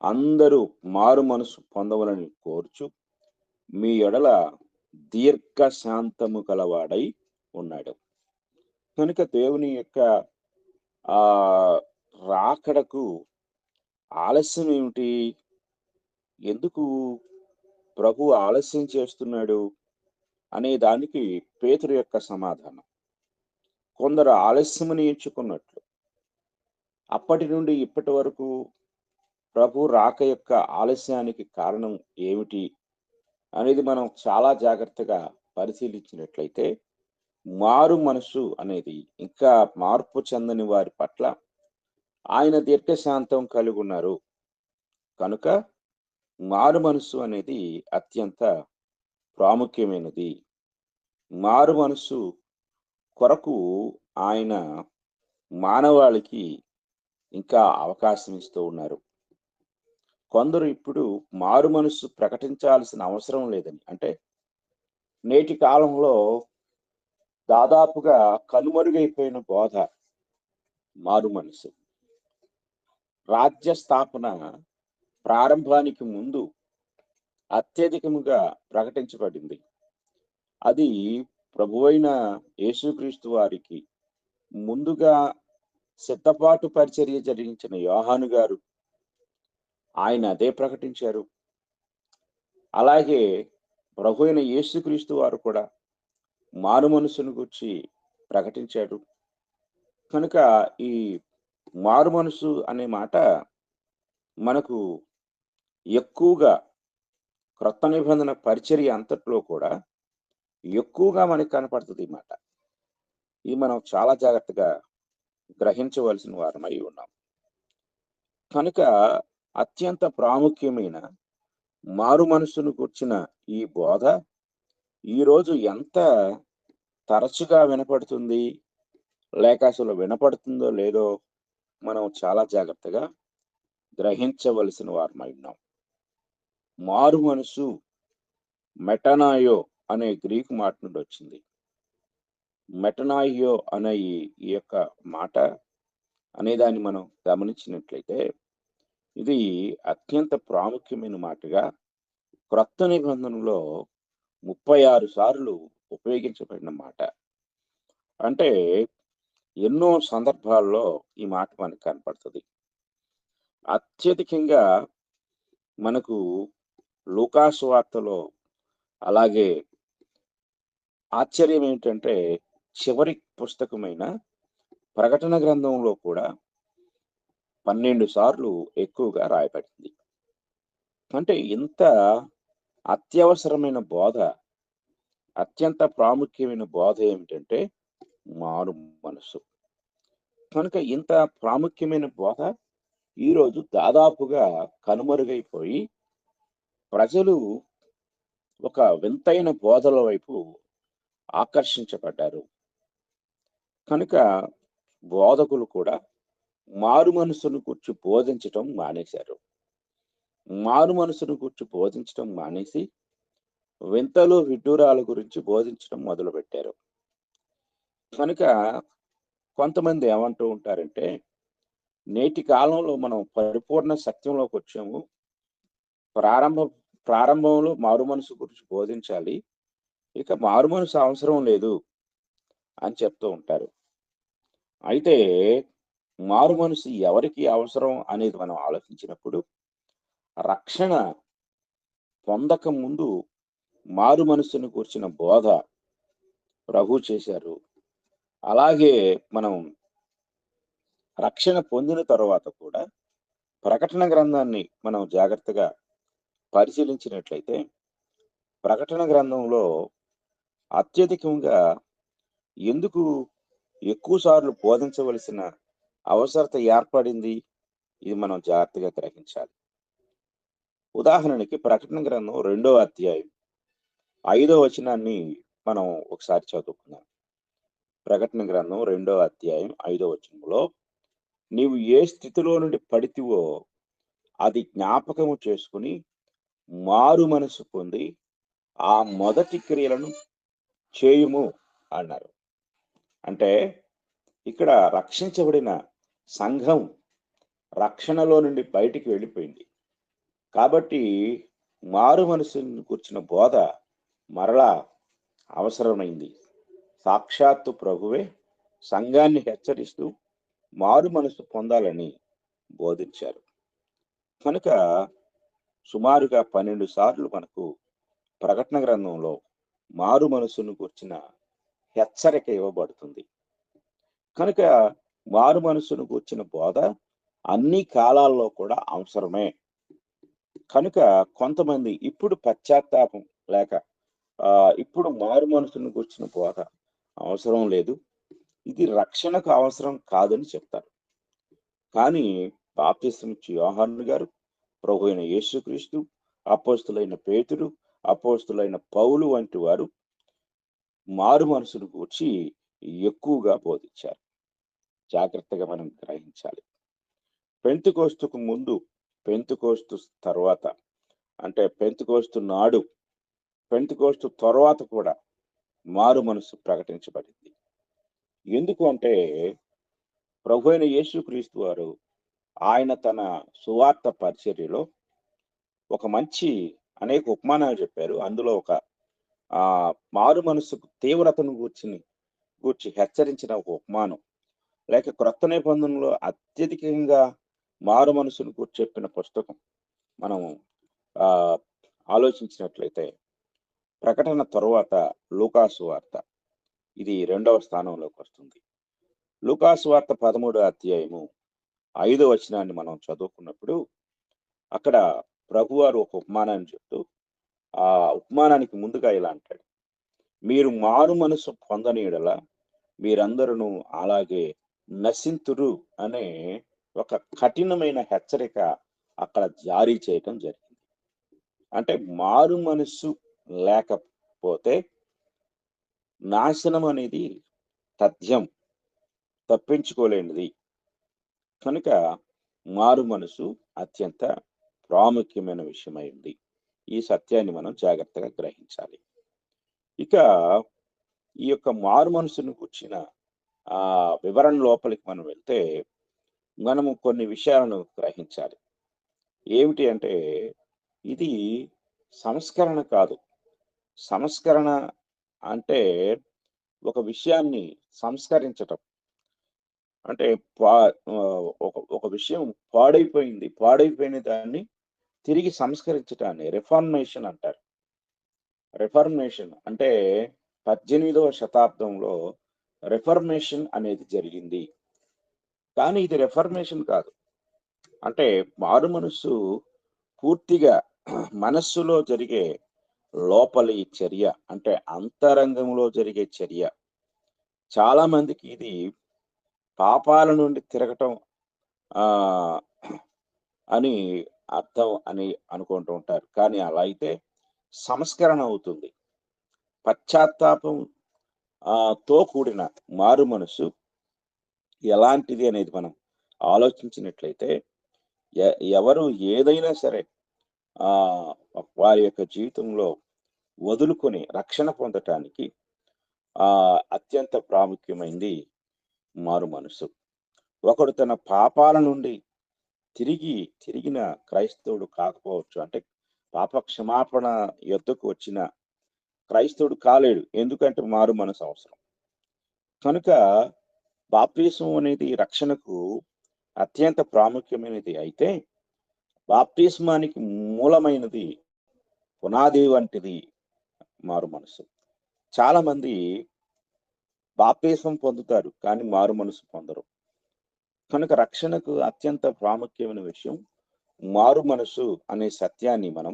[SPEAKER 10] అందరూ మారు మనసు పొందవలని కోర్చు మీ ఎడల దీర్ఘశాంతము గలవాడై ఉన్నాడు. కనుక దేవుని యొక్క రాకడకు ఆలస్యం ఏమిటి? ఎందుకు ప్రభు ఆలస్యం చేస్తున్నాడు అనే దానికి పేతురు యొక్క సమాధానం, కొందరు ఆలస్యమని ఎంచుకున్నట్లు అప్పటి నుండి ఇప్పటి వరకు ప్రభు రాక యొక్క ఆలస్యానికి కారణం ఏమిటి అనేది మనం చాలా జాగ్రత్తగా పరిశీలించినట్లయితే, మారు మనసు అనేది ఇంకా మార్పు చెందని వారి పట్ల ఆయన దీర్ఘశాంతం కలిగి ఉన్నారు. కనుక మారు మనసు అనేది అత్యంత ప్రాముఖ్యమైనది. మారు మనసు కొరకు ఆయన మానవాళికి ఇంకా అవకాశం ఇస్తూ ఉన్నారు. కొందరు ఇప్పుడు మారు మనసు ప్రకటించాల్సిన అవసరం లేదని, అంటే నేటి కాలంలో దాదాపుగా కనుమరుగైపోయిన బోధ మారు మనసు. రాజ్య స్థాపన ప్రారంభానికి ముందు అత్యధికముగా ప్రకటించబడింది. అది ప్రభువైన యేసుక్రీస్తు వారికి ముందుగా సిద్ధపాటు పరిచర్య జరిగించిన యోహాను గారు ఆయన అదే ప్రకటించారు. అలాగే ప్రభు అయిన యేసుక్రీస్తు వారు కూడా మారు మనసును గురించి ప్రకటించాడు. కనుక ఈ మారు మనసు అనే మాట మనకు ఎక్కువగా క్రొత్త నిబంధన పరిచర్య అంతట్లో కూడా ఎక్కువగా మనకు కనపడుతుంది. ఈ మాట ఇది మనం చాలా జాగ్రత్తగా గ్రహించవలసిన వారమై ఉన్నాం. కనుక అత్యంత ప్రాముఖ్యమైన మారు మనసును కూర్చిన ఈ బోధ ఈరోజు ఎంత తరచుగా వినపడుతుంది, లేక అసలు వినపడుతుందో లేదో మనం చాలా జాగ్రత్తగా గ్రహించవలసిన వారమై ఉన్నాం. మారు మనసు మెటనాయో అనే గ్రీకు మాట నుండి వచ్చింది. మెటనాయో అనే ఈ యొక్క మాట అనేదాన్ని మనం గమనించినట్లయితే ఇది అత్యంత ప్రాముఖ్యమైన మాటగా క్రొత్త నిబంధనలో 36 సార్లు ఉపయోగించబడిన మాట. అంటే ఎన్నో సందర్భాల్లో ఈ మాట మనకు కనపడుతుంది. అత్యధికంగా మనకు లూకాసు వార్తలో, అలాగే ఆశ్చర్యం ఏంటంటే చివరి పుస్తకమైన ప్రకటన గ్రంథంలో కూడా 12 సార్లు ఎక్కువగా రాయబడింది. అంటే ఇంత అత్యవసరమైన బోధ, అత్యంత ప్రాముఖ్యమైన బోధ ఏమిటంటే మారు మనసు. కనుక ఇంత ప్రాముఖ్యమైన బోధ ఈరోజు దాదాపుగా కనుమరుగైపోయి ప్రజలు ఒక వింతైన బోధల వైపు ఆకర్షించబడ్డారు. కనుక బోధకులు కూడా మారు మనసును గురించి బోధించటం మానేశారు. మారు మనసును గురించి బోధించటం మానేసి వింతలు విడ్డూరాల గురించి బోధించడం మొదలుపెట్టారు. కనుక కొంతమంది ఏమంటూ ఉంటారంటే, నేటి కాలంలో మనం పరిపూర్ణ సత్యంలోకి వచ్చాము, ప్రారంభంలో మారు మనసు గురించి బోధించాలి, ఇక మారు మనసు అవసరం లేదు అని చెప్తూ ఉంటారు. అయితే మారు మనసు ఎవరికి అవసరం అనేది మనం ఆలోచించినప్పుడు, రక్షణ పొందక ముందు మారు మనసును కూర్చిన బోధ ప్రభు చేశారు. అలాగే మనం రక్షణ పొందిన తర్వాత కూడా ప్రకటన గ్రంథాన్ని మనం జాగ్రత్తగా పరిశీలించినట్లయితే, ప్రకటన గ్రంథంలో అత్యధికంగా ఎందుకు ఎక్కువ సార్లు బోధించవలసిన అవసరత ఏర్పడింది, ఇది మనం జాగ్రత్తగా గ్రహించాలి. ఉదాహరణకి ప్రకటన గ్రంథం 2వ అధ్యాయం 5వ వచనాన్ని మనం ఒకసారి చదువుకుందాం. ప్రకటన గ్రంథం 2వ అధ్యాయం 5వ వచనంలో, నీవు ఏ స్థితిలో నుండి పడితివో అది జ్ఞాపకము చేసుకుని మారు మనసు పొంది ఆ మొదటి క్రియలను చేయుము అన్నారు. అంటే ఇక్కడ రక్షించబడిన సంఘం రక్షణలో నుండి బయటికి వెళ్ళిపోయింది. కాబట్టి మారు మనసును కూర్చిన బోధ మరలా అవసరమైంది. సాక్షాత్తు ప్రభువే సంఘాన్ని హెచ్చరిస్తూ మారు మనసు పొందాలని బోధించారు. కనుక సుమారుగా 12 సార్లు మనకు ప్రకటన గ్రంథంలో మారు మనసును కూర్చిన హెచ్చరిక ఇవ్వబడుతుంది. కనుక మారు మనసును కూర్చిన బోధ అన్ని కాలాల్లో కూడా అవసరమే. కనుక కొంతమంది ఇప్పుడు పశ్చాత్తాపం లేక ఇప్పుడు మారు మనసును కూర్చిన బోధ అవసరం లేదు, ఇది రక్షణకు అవసరం కాదని చెప్తారు. కానీ బాప్తిస్మమిచ్చే యోహాను గారు, ప్రభు అయిన యేసుక్రీస్తు, అపోస్తులైన పేతురు, అపోస్తులైన పౌలు వంటి వారు మారు మనసును గూర్చి ఎక్కువగా బోధించారు. జాగ్రత్తగా మనం గ్రహించాలి. పెంతెకోస్తుకు ముందు, పెంతెకోస్తు తర్వాత, అంటే పెంతెకోస్తు నాడు, పెంతెకోస్తు తర్వాత కూడా మారు మనసు ప్రకటించబడింది. ఎందుకు అంటే ప్రభు అయిన యేసుక్రీస్తు వారు ఆయన తన సువార్త పరిచర్యలో ఒక మంచి అనేక ఉపమానాలు చెప్పారు. అందులో ఒక మారు మనసుకు తీవ్రతను గూర్చి హెచ్చరించిన ఒక ఉపమానం, లేక క్రొత్త నిబంధనలో అత్యధికంగా మారు మనసును గూర్చి చెప్పిన పుస్తకం మనం ఆలోచించినట్లయితే ప్రకటన తరువాత లూకాసు వార్త, ఇది 2వ స్థానంలోకి వస్తుంది. లూకాసు వార్త 13వ అధ్యాయము 5వ వచనాన్ని మనం చదువుకున్నప్పుడు అక్కడ ప్రభువారు ఒక ఉపమానాన్ని చెప్తూ ఆ ఉపమానానికి ముందుగా ఇలా అంటాడు, మీరు మారు మనసు పొందని యెడల మీరందరూ అలాగే నశింతురు అనే ఒక కఠినమైన హెచ్చరిక అక్కడ జారీ చేయటం జరిగింది. అంటే మారు మనసు లేకపోతే నాశనం అనేది తథ్యం, తప్పించుకోలేనిది. కనుక మారు మనసు అత్యంత ప్రాముఖ్యమైన విషయమైంది. ఈ సత్యాన్ని మనం జాగ్రత్తగా గ్రహించాలి. ఇక ఈ యొక్క మారు మనసును కూర్చిన వివరణ లోపలికి మనం వెళ్తే మనము కొన్ని విషయాలను గ్రహించాలి. ఏమిటి అంటే, ఇది సంస్కరణ కాదు. సంస్కరణ అంటే ఒక విషయాన్ని సంస్కరించటం. అంటే ఒక విషయం పాడైపోయిన దాన్ని తిరిగి సంస్కరించటాన్ని రిఫార్మేషన్ అంటారు. రిఫార్మేషన్ అంటే 18వ శతాబ్దంలో రిఫర్మేషన్ అనేది జరిగింది. కానీ ఇది రిఫర్మేషన్ కాదు. అంటే మారు మనస్సు పూర్తిగా మనస్సులో జరిగే లోపలి చర్య, అంటే అంతరంగంలో జరిగే చర్య. చాలా మందికి ఇది పాపాల నుండి తిరగటం అని అర్థం అని అనుకుంటూ ఉంటారు. కానీ అలా అయితే సంస్కరణ అవుతుంది. పశ్చాత్తాపం తో కూడిన మారు మనసు ఎలాంటిది అనేది మనం ఆలోచించినట్లయితే ఎవరు ఏదైనా సరే వారి యొక్క జీవితంలో వదులుకొని రక్షణ పొందటానికి అత్యంత ప్రాముఖ్యమైనది మారు మనసు. ఒకడు తన పాపాల నుండి తిరిగిన క్రైస్తవుడు కాకపోవచ్చు. అంటే పాప క్షమాపణ యొద్దకు వచ్చిన క్రైస్తవుడు కాలేడు. ఎందుకంటే మారు మనసు అవసరం. కనుక బాప్తిస్మం అనేది రక్షణకు అత్యంత ప్రాముఖ్యమైనది. అయితే బాప్తిస్మానికి మూలమైనది, పునాది వంటిది మారు మనసు. చాలా మంది బాప్తిస్మం పొందుతారు కానీ మారు మనసు పొందరు. కనుక రక్షణకు అత్యంత ప్రాముఖ్యమైన విషయం మారు మనసు అనే సత్యాన్ని మనం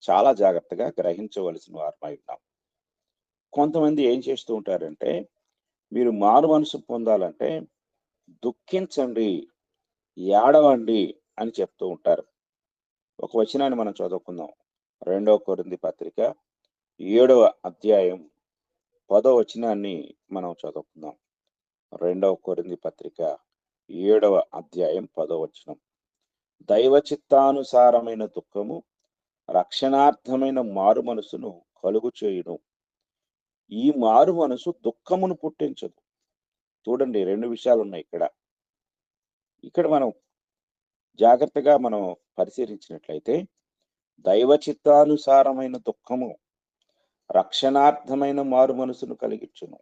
[SPEAKER 10] చాలా జాగ్రత్తగా గ్రహించవలసిన వారమై ఉన్నాం. కొంతమంది ఏం చేస్తూ ఉంటారంటే, మీరు మారు మనసు పొందాలంటే దుఃఖించండి, ఏడవండి అని చెప్తూ ఉంటారు. ఒక వచనాన్ని మనం చదువుకుందాం. 2వ కొరింథీ పత్రిక 7వ అధ్యాయం 10వ వచనాన్ని మనం చదువుకుందాం. 2వ కొరింథీ పత్రిక 7వ అధ్యాయం 10వ వచనం. దైవ చిత్తానుసారమైన దుఃఖము రక్షణార్థమైన మారు మనసును కలుగు చేయును. ఈ మారు మనసు దుఃఖమును పుట్టించదు. చూడండి, 2 విషయాలు ఉన్నాయి ఇక్కడ మనం జాగ్రత్తగా మనం పరిశీలించినట్లయితే దైవ చిత్తానుసారమైన దుఃఖము రక్షణార్థమైన మారు మనసును కలిగించును.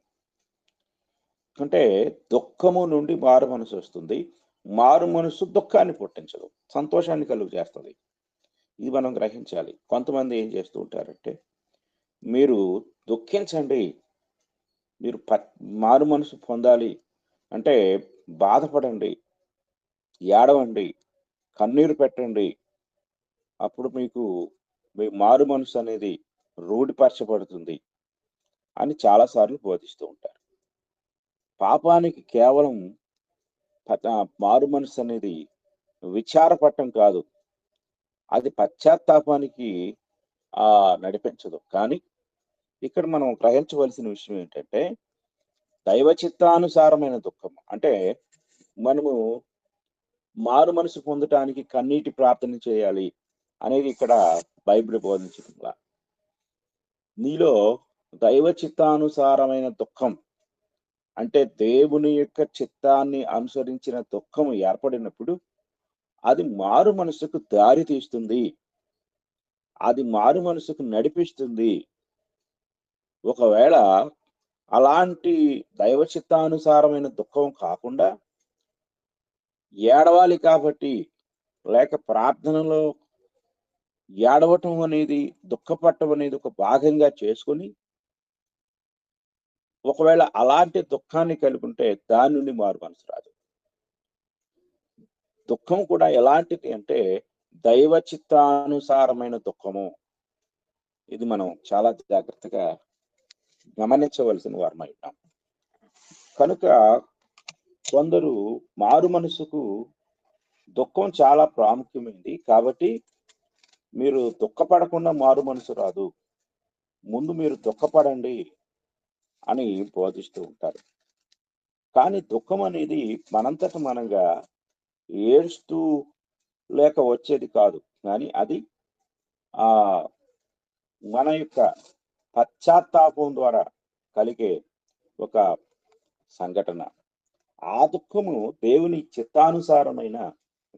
[SPEAKER 10] అంటే దుఃఖము నుండి మారు మనసు వస్తుంది. మారు మనసు దుఃఖాన్ని పుట్టించదు, సంతోషాన్ని కలుగు చేస్తుంది. ఇది మనం గ్రహించాలి. కొంతమంది ఏం చేస్తూ ఉంటారంటే, మీరు దుఃఖించండి, మీరు మారు మనసు పొందాలి అంటే బాధపడండి, ఏడవండి, కన్నీరు పెట్టండి, అప్పుడు మీకు మీ మారు మనసు అనేది రూఢిపరచబడుతుంది అని చాలాసార్లు బోధిస్తూ ఉంటారు. పాపానికి కేవలం మారు మనసు అనేది విచారపడటం కాదు, అది పశ్చాత్తాపానికి నడిపించదు. కానీ ఇక్కడ మనం గ్రహించవలసిన విషయం ఏంటంటే, దైవ చిత్తానుసారమైన దుఃఖం అంటే మనము మారు మనసు పొందటానికి కన్నీటి ప్రార్థన చేయాలి అనేది ఇక్కడ బైబిల్ బోధించింది. నీలో దైవ చిత్తానుసారమైన దుఃఖం అంటే దేవుని యొక్క చిత్తాన్ని అనుసరించిన దుఃఖం ఏర్పడినప్పుడు అది మారు మనసుకు దారి తీస్తుంది, అది మారు మనసుకు నడిపిస్తుంది. ఒకవేళ అలాంటి దైవ చిత్తానుసారమైన దుఃఖం కాకుండా ఏడవాలి కాబట్టి, లేక ప్రార్థనలో ఏడవటం అనేది, దుఃఖపడటం అనేది ఒక భాగంగా చేసుకొని ఒకవేళ అలాంటి దుఃఖాన్ని కలిగి ఉంటే దాని నుండి మారు మనసు రాదు. దుఃఖం కూడా ఎలాంటిది అంటే దైవ చిత్తానుసారమైన దుఃఖము. ఇది మనం చాలా జాగ్రత్తగా గమనించవలసిన వారమై ఉన్నాం. కనుక కొందరు మారు మనసుకు దుఃఖం చాలా ప్రాముఖ్యమైనది కాబట్టి మీరు దుఃఖపడకుండా మారు మనసు రాదు, ముందు మీరు దుఃఖపడండి అని బోధిస్తూ ఉంటారు. కానీ దుఃఖం అనేది మనంతట మనంగా ఏడుస్తూ లేక వచ్చేది కాదు, కానీ అది మన యొక్క పశ్చాత్తాపం ద్వారా కలిగే ఒక సంఘటన. ఆ దుఃఖము దేవుని చిత్తానుసారమైన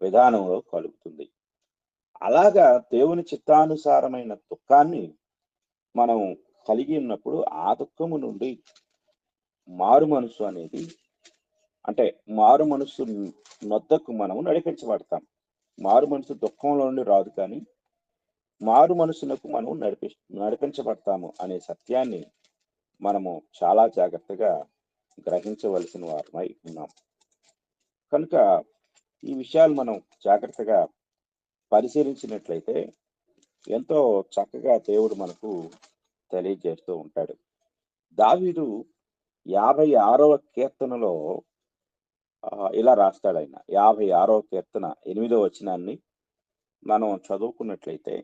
[SPEAKER 10] విధానంలో కలుగుతుంది. అలాగా దేవుని చిత్తానుసారమైన దుఃఖాన్ని మనం కలిగి ఉన్నప్పుడు ఆ దుఃఖము నుండి మారు మనసు అనేది, అంటే మారు మనసు నొద్దకు మనము నడిపించబడతాం. మారు మనసు దుఃఖంలో నుండి రాదు, కానీ మారు మనసునకు మనం నడిపించబడతాము అనే సత్యాన్ని మనము చాలా జాగ్రత్తగా గ్రహించవలసిన వారమై ఉన్నాం. కనుక ఈ విషయాలు మనం జాగ్రత్తగా పరిశీలించినట్లయితే ఎంతో చక్కగా దేవుడు మనకు తెలియజేస్తూ ఉంటాడు. దావీదు 56వ కీర్తనలో ఇలా రాస్తాడు. ఆయన 56వ కీర్తన 8వ వచనాన్ని మనం చదువుకున్నట్లయితే,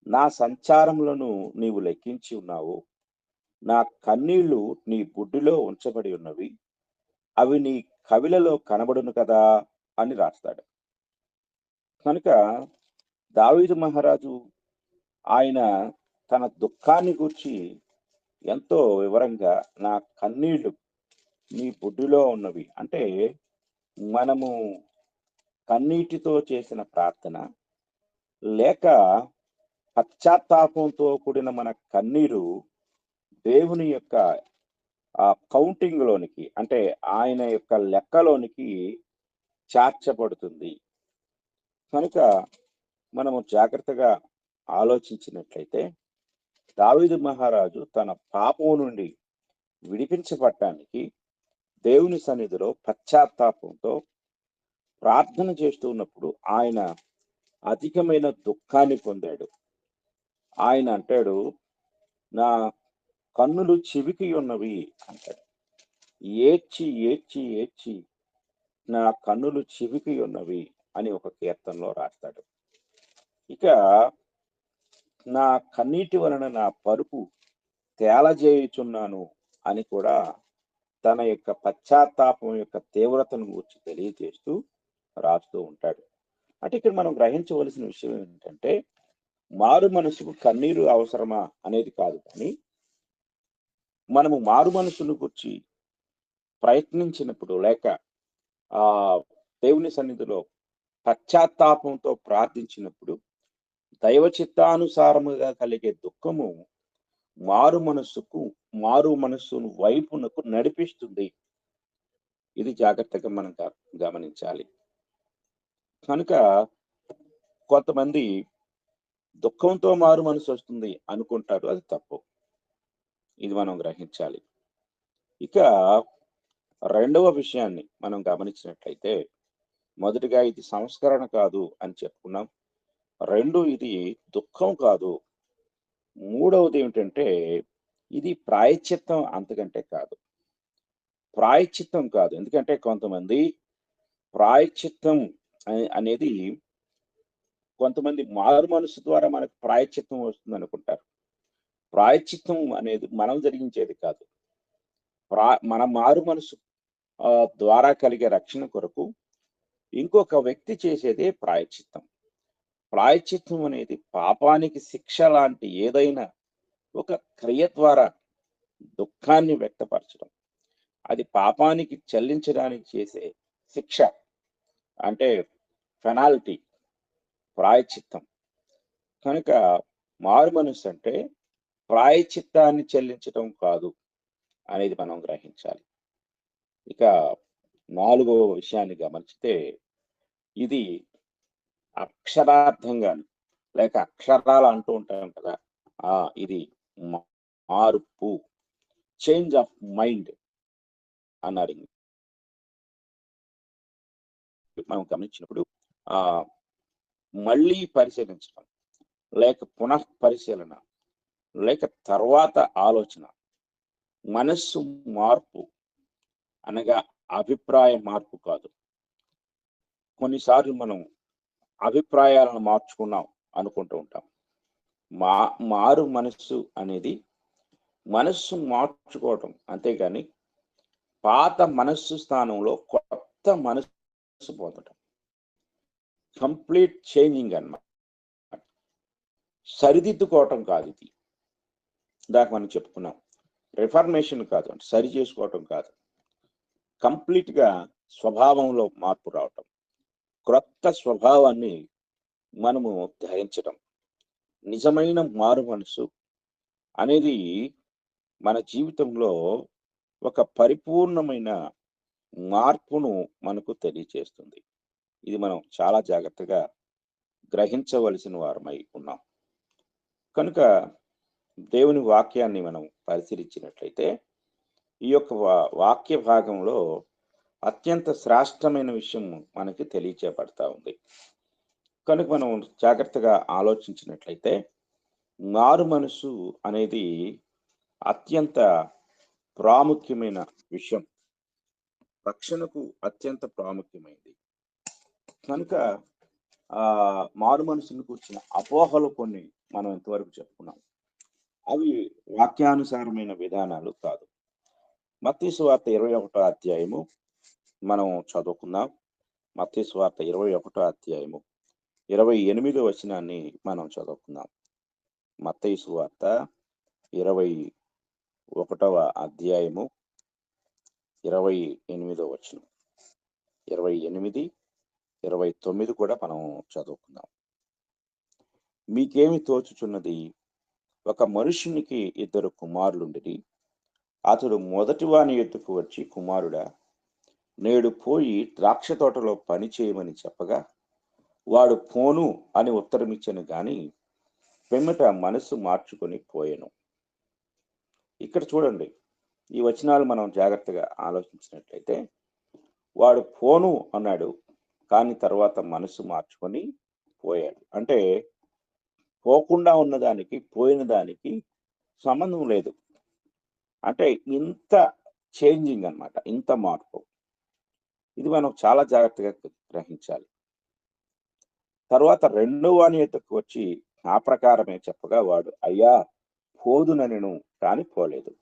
[SPEAKER 10] నా సంచారములను నీవు లెక్కించి ఉన్నావు, నా కన్నీళ్లు నీ బుడ్డిలో ఉంచబడి ఉన్నవి, అవి నీ కవిలలో కనబడును కదా అని రాస్తాడు. కనుక దావీదు మహారాజు ఆయన తన దుఃఖాన్ని గూర్చి ఎంతో వివరంగా, నా కన్నీళ్లు నీ బుడ్డిలో ఉన్నవి అంటే, మనము కన్నీటితో చేసిన ప్రార్థన లేక పశ్చాత్తాపంతో కూడిన మన కన్నీరు దేవుని యొక్క కౌంటింగ్ లోనికి, అంటే ఆయన యొక్క లెక్కలోనికి చేర్చబడుతుంది. కనుక మనము జాగ్రత్తగా ఆలోచించినట్లయితే, దావీదు మహారాజు తన పాపం నుండి విడిపించబడటానికి దేవుని సన్నిధిలో పశ్చాత్తాపంతో ప్రార్థన చేస్తూ ఉన్నప్పుడు ఆయన అధికమైన దుఃఖాన్ని పొందాడు. ఆయన అంటాడు, నా కన్నులు చివికి ఉన్నవి అంటాడు. ఏడ్చి ఏడ్చి ఏడ్చి నా కన్నులు చివికి ఉన్నవి అని ఒక కీర్తనలో రాస్తాడు. ఇక నా కన్నీటి వలన నా పరుపు తేలజేయుచున్నాను అని కూడా తన యొక్క పశ్చాత్తాపం యొక్క తీవ్రతను గురించి తెలియజేస్తూ రాస్తూ ఉంటాడు. అంటే ఇక్కడ మనం గ్రహించవలసిన విషయం ఏంటంటే, మారు మనసుకు కన్నీరు అవసరమా అనేది కాదు, కానీ మనము మారు మనసును గురించి ప్రయత్నించినప్పుడు లేక దేవుని సన్నిధిలో పశ్చాత్తాపంతో ప్రార్థించినప్పుడు దైవ చిత్తానుసారముగా కలిగే దుఃఖము మారు మనస్సును వైపునకు నడిపిస్తుంది. ఇది జాగ్రత్తగా మనం గమనించాలి. కనుక కొంతమంది దుఃఖంతో మారు మనసు వస్తుంది అనుకుంటారు, అది తప్పు. ఇది మనం గ్రహించాలి. ఇక రెండవ విషయాన్ని మనం గమనించినట్లయితే, మొదటిగా ఇది సంస్కరణ కాదు అని చెప్పుకున్నాం. రెండు, ఇది దుఃఖం కాదు. మూడవది ఏమిటంటే, ఇది ప్రాయశ్చిత్తం అంతకంటే కాదు. ప్రాయశ్చిత్తం కాదు, ఎందుకంటే కొంతమంది ప్రాయశ్చిత్తం అనేది, కొంతమంది మారు మనసు ద్వారా మనకు ప్రాయశ్చిత్తం వస్తుంది అనుకుంటారు. ప్రాయశ్చిత్తం అనేది మనం జరిగించేది కాదు. మన మారు మనసు ద్వారా కలిగే రక్షణ కొరకు ఇంకొక వ్యక్తి చేసేదే ప్రాయశ్చిత్తం. ప్రాయశ్చిత్తం అనేది పాపానికి శిక్ష లాంటి ఏదైనా ఒక క్రియ ద్వారా దుఃఖాన్ని వ్యక్తపరచడం, అది పాపానికి చెల్లించడానికి చేసే శిక్ష, అంటే పెనాల్టీ, ప్రాయశ్చిత్తం. కనుక మారు మనసు అంటే ప్రాయశ్చిత్తాన్ని చెల్లించడం కాదు అనేది మనం గ్రహించాలి. ఇక నాలుగవ విషయాన్ని గమనిస్తే, ఇది అక్షరార్థంగా లేక అక్షరాలు అంటూ ఉంటాం కదా, ఇది మార్పు, చేంజ్ ఆఫ్ మైండ్ అన్నారు. మనం గమనించినప్పుడు మళ్ళీ పరిశీలించడం లేక పునః పరిశీలన లేక తర్వాత ఆలోచన, మనస్సు మార్పు అనగా అభిప్రాయ మార్పు కాదు. కొన్నిసార్లు మనం అభిప్రాయాలను మార్చుకున్నాం అనుకుంటూ ఉంటాం. మారు మనస్సు అనేది మనస్సు మార్చుకోవటం, అంతేగాని పాత మనస్సు స్థానంలో కొత్త మనస్సు పొందటం, కంప్లీట్ చేంజింగ్ అన్నమాట. సరిదిద్దుకోవటం కాదు ఇది. ఇందాక మనం చెప్పుకున్నాం, రిఫర్మేషన్ కాదు, అంటే సరి చేసుకోవటం కాదు. కంప్లీట్ గా స్వభావంలో మార్పు రావటం, క్రొత్త స్వభావాన్ని మనము ధరించటం. నిజమైన మారు మనసు అనేది మన జీవితంలో ఒక పరిపూర్ణమైన మార్పును మనకు తెలియజేస్తుంది. ఇది మనం చాలా జాగ్రత్తగా గ్రహించవలసిన వారమై ఉన్నాం. కనుక దేవుని వాక్యాన్ని మనం పరిశీలించినట్లయితే ఈ యొక్క వాక్య భాగంలో అత్యంత శ్రేష్టమైన విషయం మనకి తెలియచేయబడతా ఉంది. కనుక మనం జాగ్రత్తగా ఆలోచించినట్లయితే మారు మనసు అనేది అత్యంత ప్రాముఖ్యమైన విషయం, రక్షణకు అత్యంత ప్రాముఖ్యమైనది. కనుక మారు మనసును కూర్చున్న అపోహలు కొన్ని మనం ఇంతవరకు చెప్పుకున్నాం. అవి వాక్యానుసారమైన విధానాలు కాదు. మత్తయి సువార్త 21వ అధ్యాయము మనం చదువుకుందాం. మత్తయి సువార్త 21వ అధ్యాయము 28వ వచనాన్ని మనం చదువుకుందాం. మత్తయి సువార్త 21వ అధ్యాయము 28వ వచనం, 28, 29 కూడా మనం చదువుకుందాం. మీకేమి తోచుచున్నది? ఒక మనుషునికి 2 కుమారులుండిరి. అతడు మొదటి వాని ఎద్దుకు వచ్చి, కుమారుడా, నేడు పోయి ద్రాక్ష తోటలో పని చేయమని చెప్పగా వాడు పోను అని ఉత్తరమిచ్చాను గాని పిమ్మట మనసు మార్చుకొని పోయాను. ఇక్కడ చూడండి, ఈ వచనాలు మనం జాగ్రత్తగా ఆలోచించినట్లయితే వాడు పోను అన్నాడు, కానీ తర్వాత మనసు మార్చుకొని పోయాడు. అంటే పోకుండా ఉన్నదానికి పోయిన దానికి సంబంధం లేదు. అంటే ఇంత చేంజింగ్ అన్నమాట, ఇంత మార్పు. ఇది మనం చాలా జాగ్రత్తగా గ్రహించాలి. తర్వాత 2వ వాని ఎద్దుకు వచ్చి ఆ ప్రకారమే చెప్పగా వాడు, అయ్యా పోదుననెను, కానీ పోలేదు.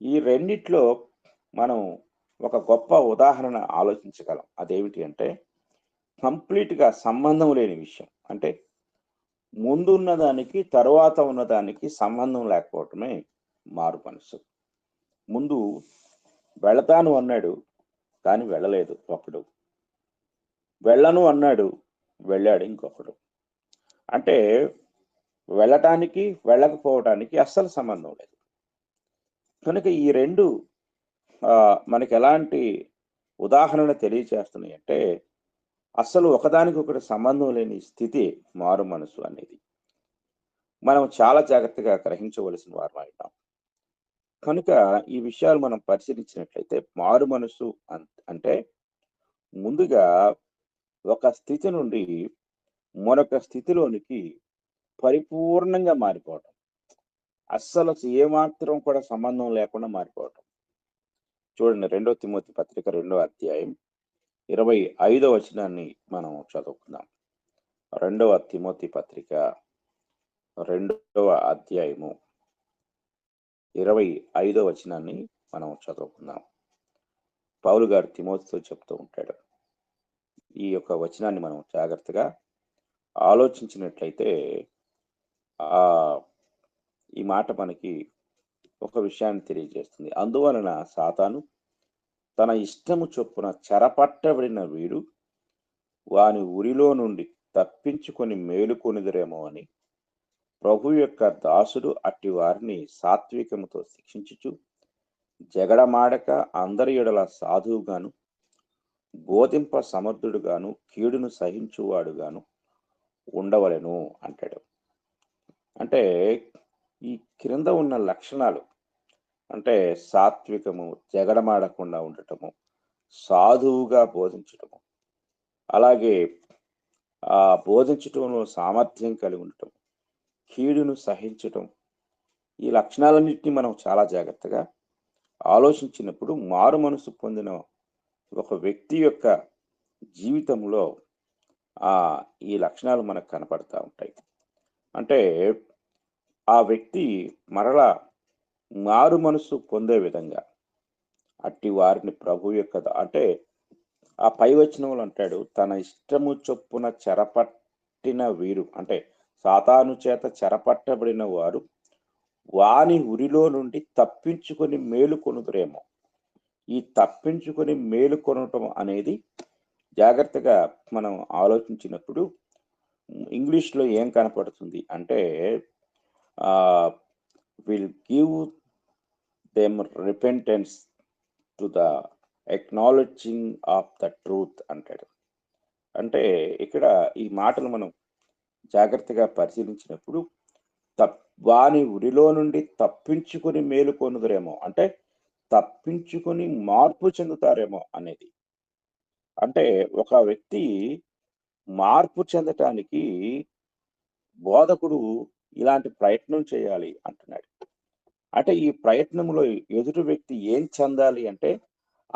[SPEAKER 10] ఈ రెండిట్లో మనం ఒక గొప్ప ఉదాహరణ ఆలోచించగలం. అదేమిటి అంటే కంప్లీట్గా సంబంధం లేని విషయం. అంటే ముందున్న దానికి తరువాత ఉన్నదానికి సంబంధం లేకపోవటమే మారు మనసు. ముందు వెళతాను అన్నాడు, కానీ వెళ్ళలేదు ఒకడు. వెళ్ళను అన్నాడు, వెళ్ళాడు ఇంకొకడు. అంటే వెళ్ళటానికి వెళ్ళకపోవటానికి అస్సలు సంబంధం లేదు. కనుక ఈ రెండు మనకి ఎలాంటి ఉదాహరణ తెలియచేస్తున్నాయి అంటే అస్సలు ఒకదానికి ఒకటి సంబంధం లేని స్థితి మారు మనసు అనేది. మనం చాలా జాగ్రత్తగా గ్రహించవలసిన వారు అయినాం. కనుక ఈ విషయాలు మనం పరిశీలించినట్లయితే మారు మనసు అంటే ముందుగా ఒక స్థితి నుండి మరొక స్థితిలోనికి పరిపూర్ణంగా మారిపోవటం, అస్సలు ఏమాత్రం కూడా సంబంధం లేకుండా మారిపోవటం. చూడండి, 2వ తిమోతి పత్రిక 2వ అధ్యాయం 25వ వచనాన్ని మనం చదువుకుందాం. 2వ తిమోతి పత్రిక 2వ అధ్యాయము 25వ వచనాన్ని మనం చదువుకుందాం. పౌలు గారు తిమోతితో చెప్తూ ఉంటాడు. ఈ యొక్క వచనాన్ని మనం జాగ్రత్తగా ఆలోచించినట్లయితే ఈ మాట మనకి ఒక విషయాన్ని తెలియజేస్తుంది. అందువలన సాతాను తన ఇష్టము చొప్పున చెరపట్టబడిన వీడు వాని ఉరిలో నుండి తప్పించుకొని మేలుకొనిదరేమో అని ప్రభు యొక్క దాసుడు అట్టి వారిని సాత్వికముతో శిక్షించుచు జగడమాడక అందరి ఎడల సాధువుగాను బోధింప సమర్థుడుగాను కీడును సహించువాడుగాను ఉండవలెను అంటాడు. అంటే ఈ క్రింద ఉన్న లక్షణాలు అంటే సాత్వికము, జగడమాడకుండా ఉండటము, సాధువుగా బోధించటము, అలాగే బోధించటంలో సామర్థ్యం కలిగి ఉండటం, కీడును సహించటం, ఈ లక్షణాలన్నింటినీ మనం చాలా జాగ్రత్తగా ఆలోచించినప్పుడు మారు మనసు పొందిన ఒక వ్యక్తి యొక్క జీవితంలో ఈ లక్షణాలు మనకు కనపడతా ఉంటాయి. అంటే ఆ వ్యక్తి మరలా మారు మనసు పొందే విధంగా అట్టి వారిని ప్రభు యొక్క అంటే ఆ పై వచనంలో అంటాడు, తన ఇష్టము చొప్పున చెరపట్టిన వీరు అంటే సాతాను చేత చెరపట్టబడిన వారు వాని ఉరిలో నుండి తప్పించుకొని మేలుకొనుదురేమో. ఈ తప్పించుకొని మేలుకొనటం అనేది జాగ్రత్తగా మనం ఆలోచించినప్పుడు ఇంగ్లీష్లో ఏం కనపడుతుంది అంటే will give them repentance to the acknowledging of the truth అంటాడు. అంటే ఇక్కడ ఈ మాటలు మనం జాగ్రత్తగా పరిశీలించినప్పుడు వాని ఉరిలో నుండి తప్పించుకొని మేలుకొనుదురేమో, అంటే తప్పించుకొని మార్పు చెందుతారేమో అనేది. అంటే ఒక వ్యక్తి మార్పు చెందటానికి బోధకుడు ఇలాంటి ప్రయత్నం చేయాలి అంటున్నాడు. అంటే ఈ ప్రయత్నంలో ఎదుటి వ్యక్తి ఏం చెందాలి అంటే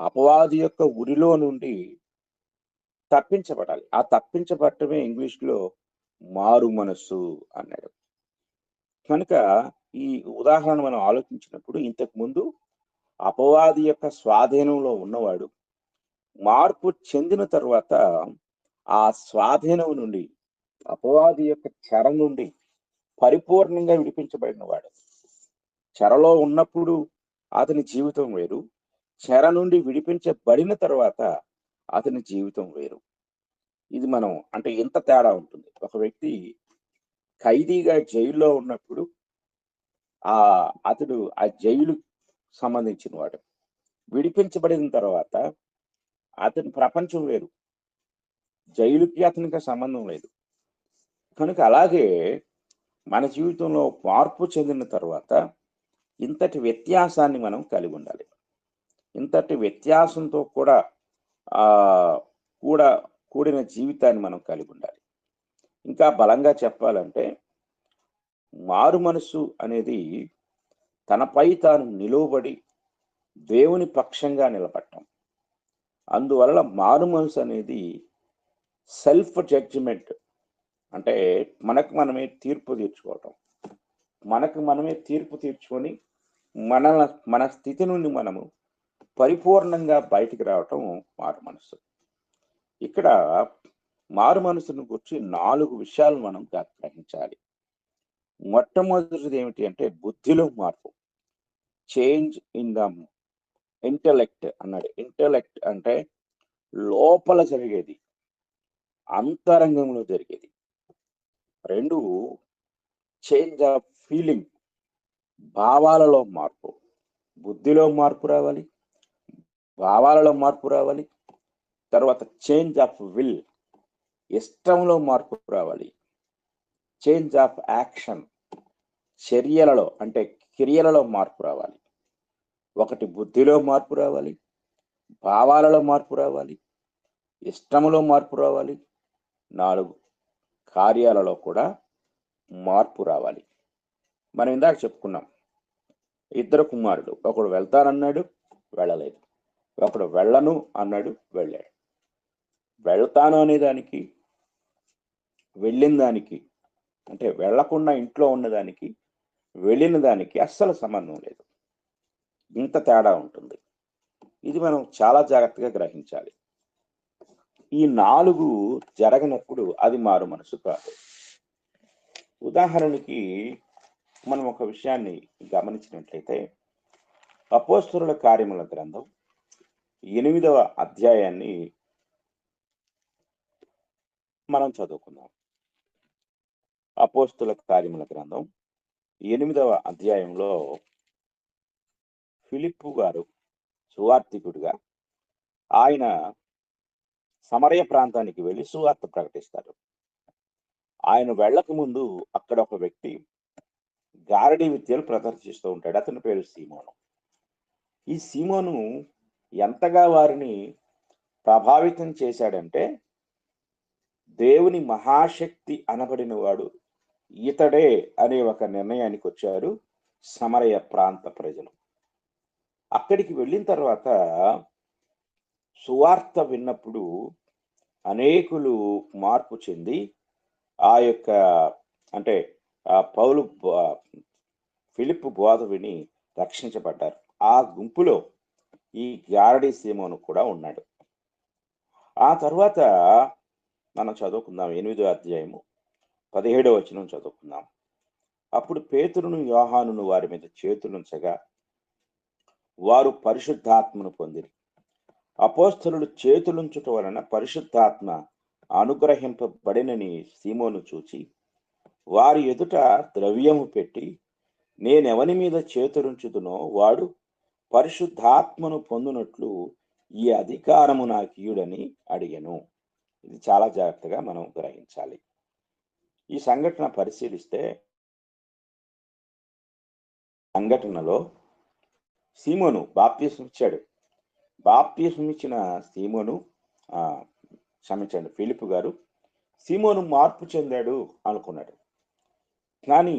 [SPEAKER 10] అపవాది యొక్క ఉరిలో నుండి తప్పించబడాలి. ఆ తప్పించబడటమే ఇంగ్లీష్లో మారు మనస్సు అన్నాడు. కనుక ఈ ఉదాహరణ మనం ఆలోచించినప్పుడు ఇంతకు ముందు అపవాది యొక్క స్వాధీనంలో ఉన్నవాడు మార్పు చెందిన తర్వాత ఆ స్వాధీనం నుండి, అపవాది యొక్క చెర నుండి పరిపూర్ణంగా విడిపించబడిన వాడు. చెరలో ఉన్నప్పుడు అతని జీవితం వేరు, చెర నుండి విడిపించబడిన తర్వాత అతని జీవితం వేరు. ఇది మనం అంటే ఎంత తేడా ఉంటుంది. ఒక వ్యక్తి ఖైదీగా జైల్లో ఉన్నప్పుడు అతడు ఆ జైలు సంబంధించిన వాడు. విడిపించబడిన తర్వాత అతని ప్రపంచం వేరు, జైలుకి అతనికి సంబంధం లేదు. కనుక అలాగే మన జీవితంలో మార్పు చెందిన తర్వాత ఇంతటి వ్యత్యాసాన్ని మనం కలిగి ఉండాలి. ఇంతటి వ్యత్యాసంతో కూడా కూడిన జీవితాన్ని మనం కలిగి ఉండాలి. ఇంకా బలంగా చెప్పాలంటే మారు మనసు అనేది తనపై తాను నిలువబడి దేవుని పక్షంగా నిలబడటం. అందువల్ల మారు మనసు అనేది సెల్ఫ్ జడ్జిమెంట్, అంటే మనకు మనమే తీర్పు తీర్చుకోవటం. మనకు మనమే తీర్పు తీర్చుకొని మన స్థితి నుండి మనము పరిపూర్ణంగా బయటికి రావటం మారు మనసు. ఇక్కడ మారు మనసును గురించి 4 విషయాలు మనం గ్రహించాలి. మొట్టమొదటిది ఏమిటి అంటే బుద్ధిలో మార్పు, చేంజ్ ఇన్ ద ఇంటెలెక్ట్ అన్నాడు. ఇంటెలెక్ట్ అంటే లోపల జరిగేది, అంతరంగంలో జరిగేది. 2 చేంజ్ ఆఫ్ ఫీలింగ్, భావాలలో మార్పు. బుద్ధిలో మార్పు రావాలి, భావాలలో మార్పు రావాలి. తర్వాత చేంజ్ ఆఫ్ విల్, ఇష్టంలో మార్పు రావాలి. చేంజ్ ఆఫ్ యాక్షన్, చర్యలలో అంటే క్రియలలో మార్పు రావాలి. ఒకటి బుద్ధిలో మార్పు రావాలి, భావాలలో మార్పు రావాలి, ఇష్టములో మార్పు రావాలి. 4 కార్యాలలో కూడా మార్పు రావాలి. మనం ఇందాక చెప్పుకున్నాం, 2 కుమారుడు, ఒకడు వెళ్తానన్నాడు, వెళ్ళలేదు. ఒకడు వెళ్ళను అన్నాడు, వెళ్ళాడు. వెళ్తాను అనేదానికి వెళ్ళిన దానికి, అంటే వెళ్లకుండా ఇంట్లో ఉన్నదానికి వెళ్ళిన దానికి అస్సలు సంబంధం లేదు. ఇంత తేడా ఉంటుంది. ఇది మనం చాలా జాగ్రత్తగా గ్రహించాలి. ఈ 4 జరగనప్పుడు అది మారు మనసు కాదు. ఉదాహరణకి మనం ఒక విషయాన్ని గమనించినట్లయితే అపోస్తలుల కార్యముల గ్రంథం 8వ అధ్యాయాన్ని మనం చదువుకుందాం. అపోస్తలుల కార్యముల గ్రంథం 8వ అధ్యాయంలో ఫిలిప్పు గారు సువార్తికుడిగా ఆయన సమరయ ప్రాంతానికి వెళ్ళి సువార్త ప్రకటిస్తారు. ఆయన వెళ్ళక ముందు అక్కడ ఒక వ్యక్తి గారడీ విద్యలు ప్రదర్శిస్తూ ఉంటాడు. అతని పేరు సీమోను. ఈ సీమోను ఎంతగా వారిని ప్రభావితం చేశాడంటే దేవుని మహాశక్తి అనబడిన వాడు ఇతడే అనే ఒక నిర్ణయానికి వచ్చారు సమరయ ప్రాంత ప్రజలు. అక్కడికి వెళ్ళిన తర్వాత సువార్త విన్నప్పుడు అనేకులు మార్పు చెంది ఆ యొక్క అంటే పౌలు ఫిలిప్పు బోధ విని రక్షించబడ్డారు. ఆ గుంపులో ఈ గారడీ సీమోను కూడా ఉన్నాడు. ఆ తర్వాత మనం చదువుకుందాం 8వ అధ్యాయము 17వ వచనం చదువుకుందాం. అప్పుడు పేతురును యోహానును వారి మీద చేతులుంచగా వారు పరిశుద్ధాత్మను పొందిరి. అపోస్తలుడు చేతులుంచుట వలన పరిశుద్ధాత్మ అనుగ్రహింపబడినని సీమోను చూచి వారి ఎదుట ద్రవ్యము పెట్టి, నేనెవని మీద చేతులుంచుదునో వాడు పరిశుద్ధాత్మను పొందునట్లు ఈ అధికారము నాకు ఇయ్యుడని అడిగెను. ఇది చాలా జాగ్రత్తగా మనం గ్రహించాలి. ఈ సంఘటన పరిశీలిస్తే సంఘటనలో సీమోను బాప్తీసం ఇచ్చాడు. బాప్తీసం ఇచ్చిన సీమోను క్షమించండి, ఫిలిప్పు గారు సీమోను మార్పు చెందాడు అనుకున్నాడు. కానీ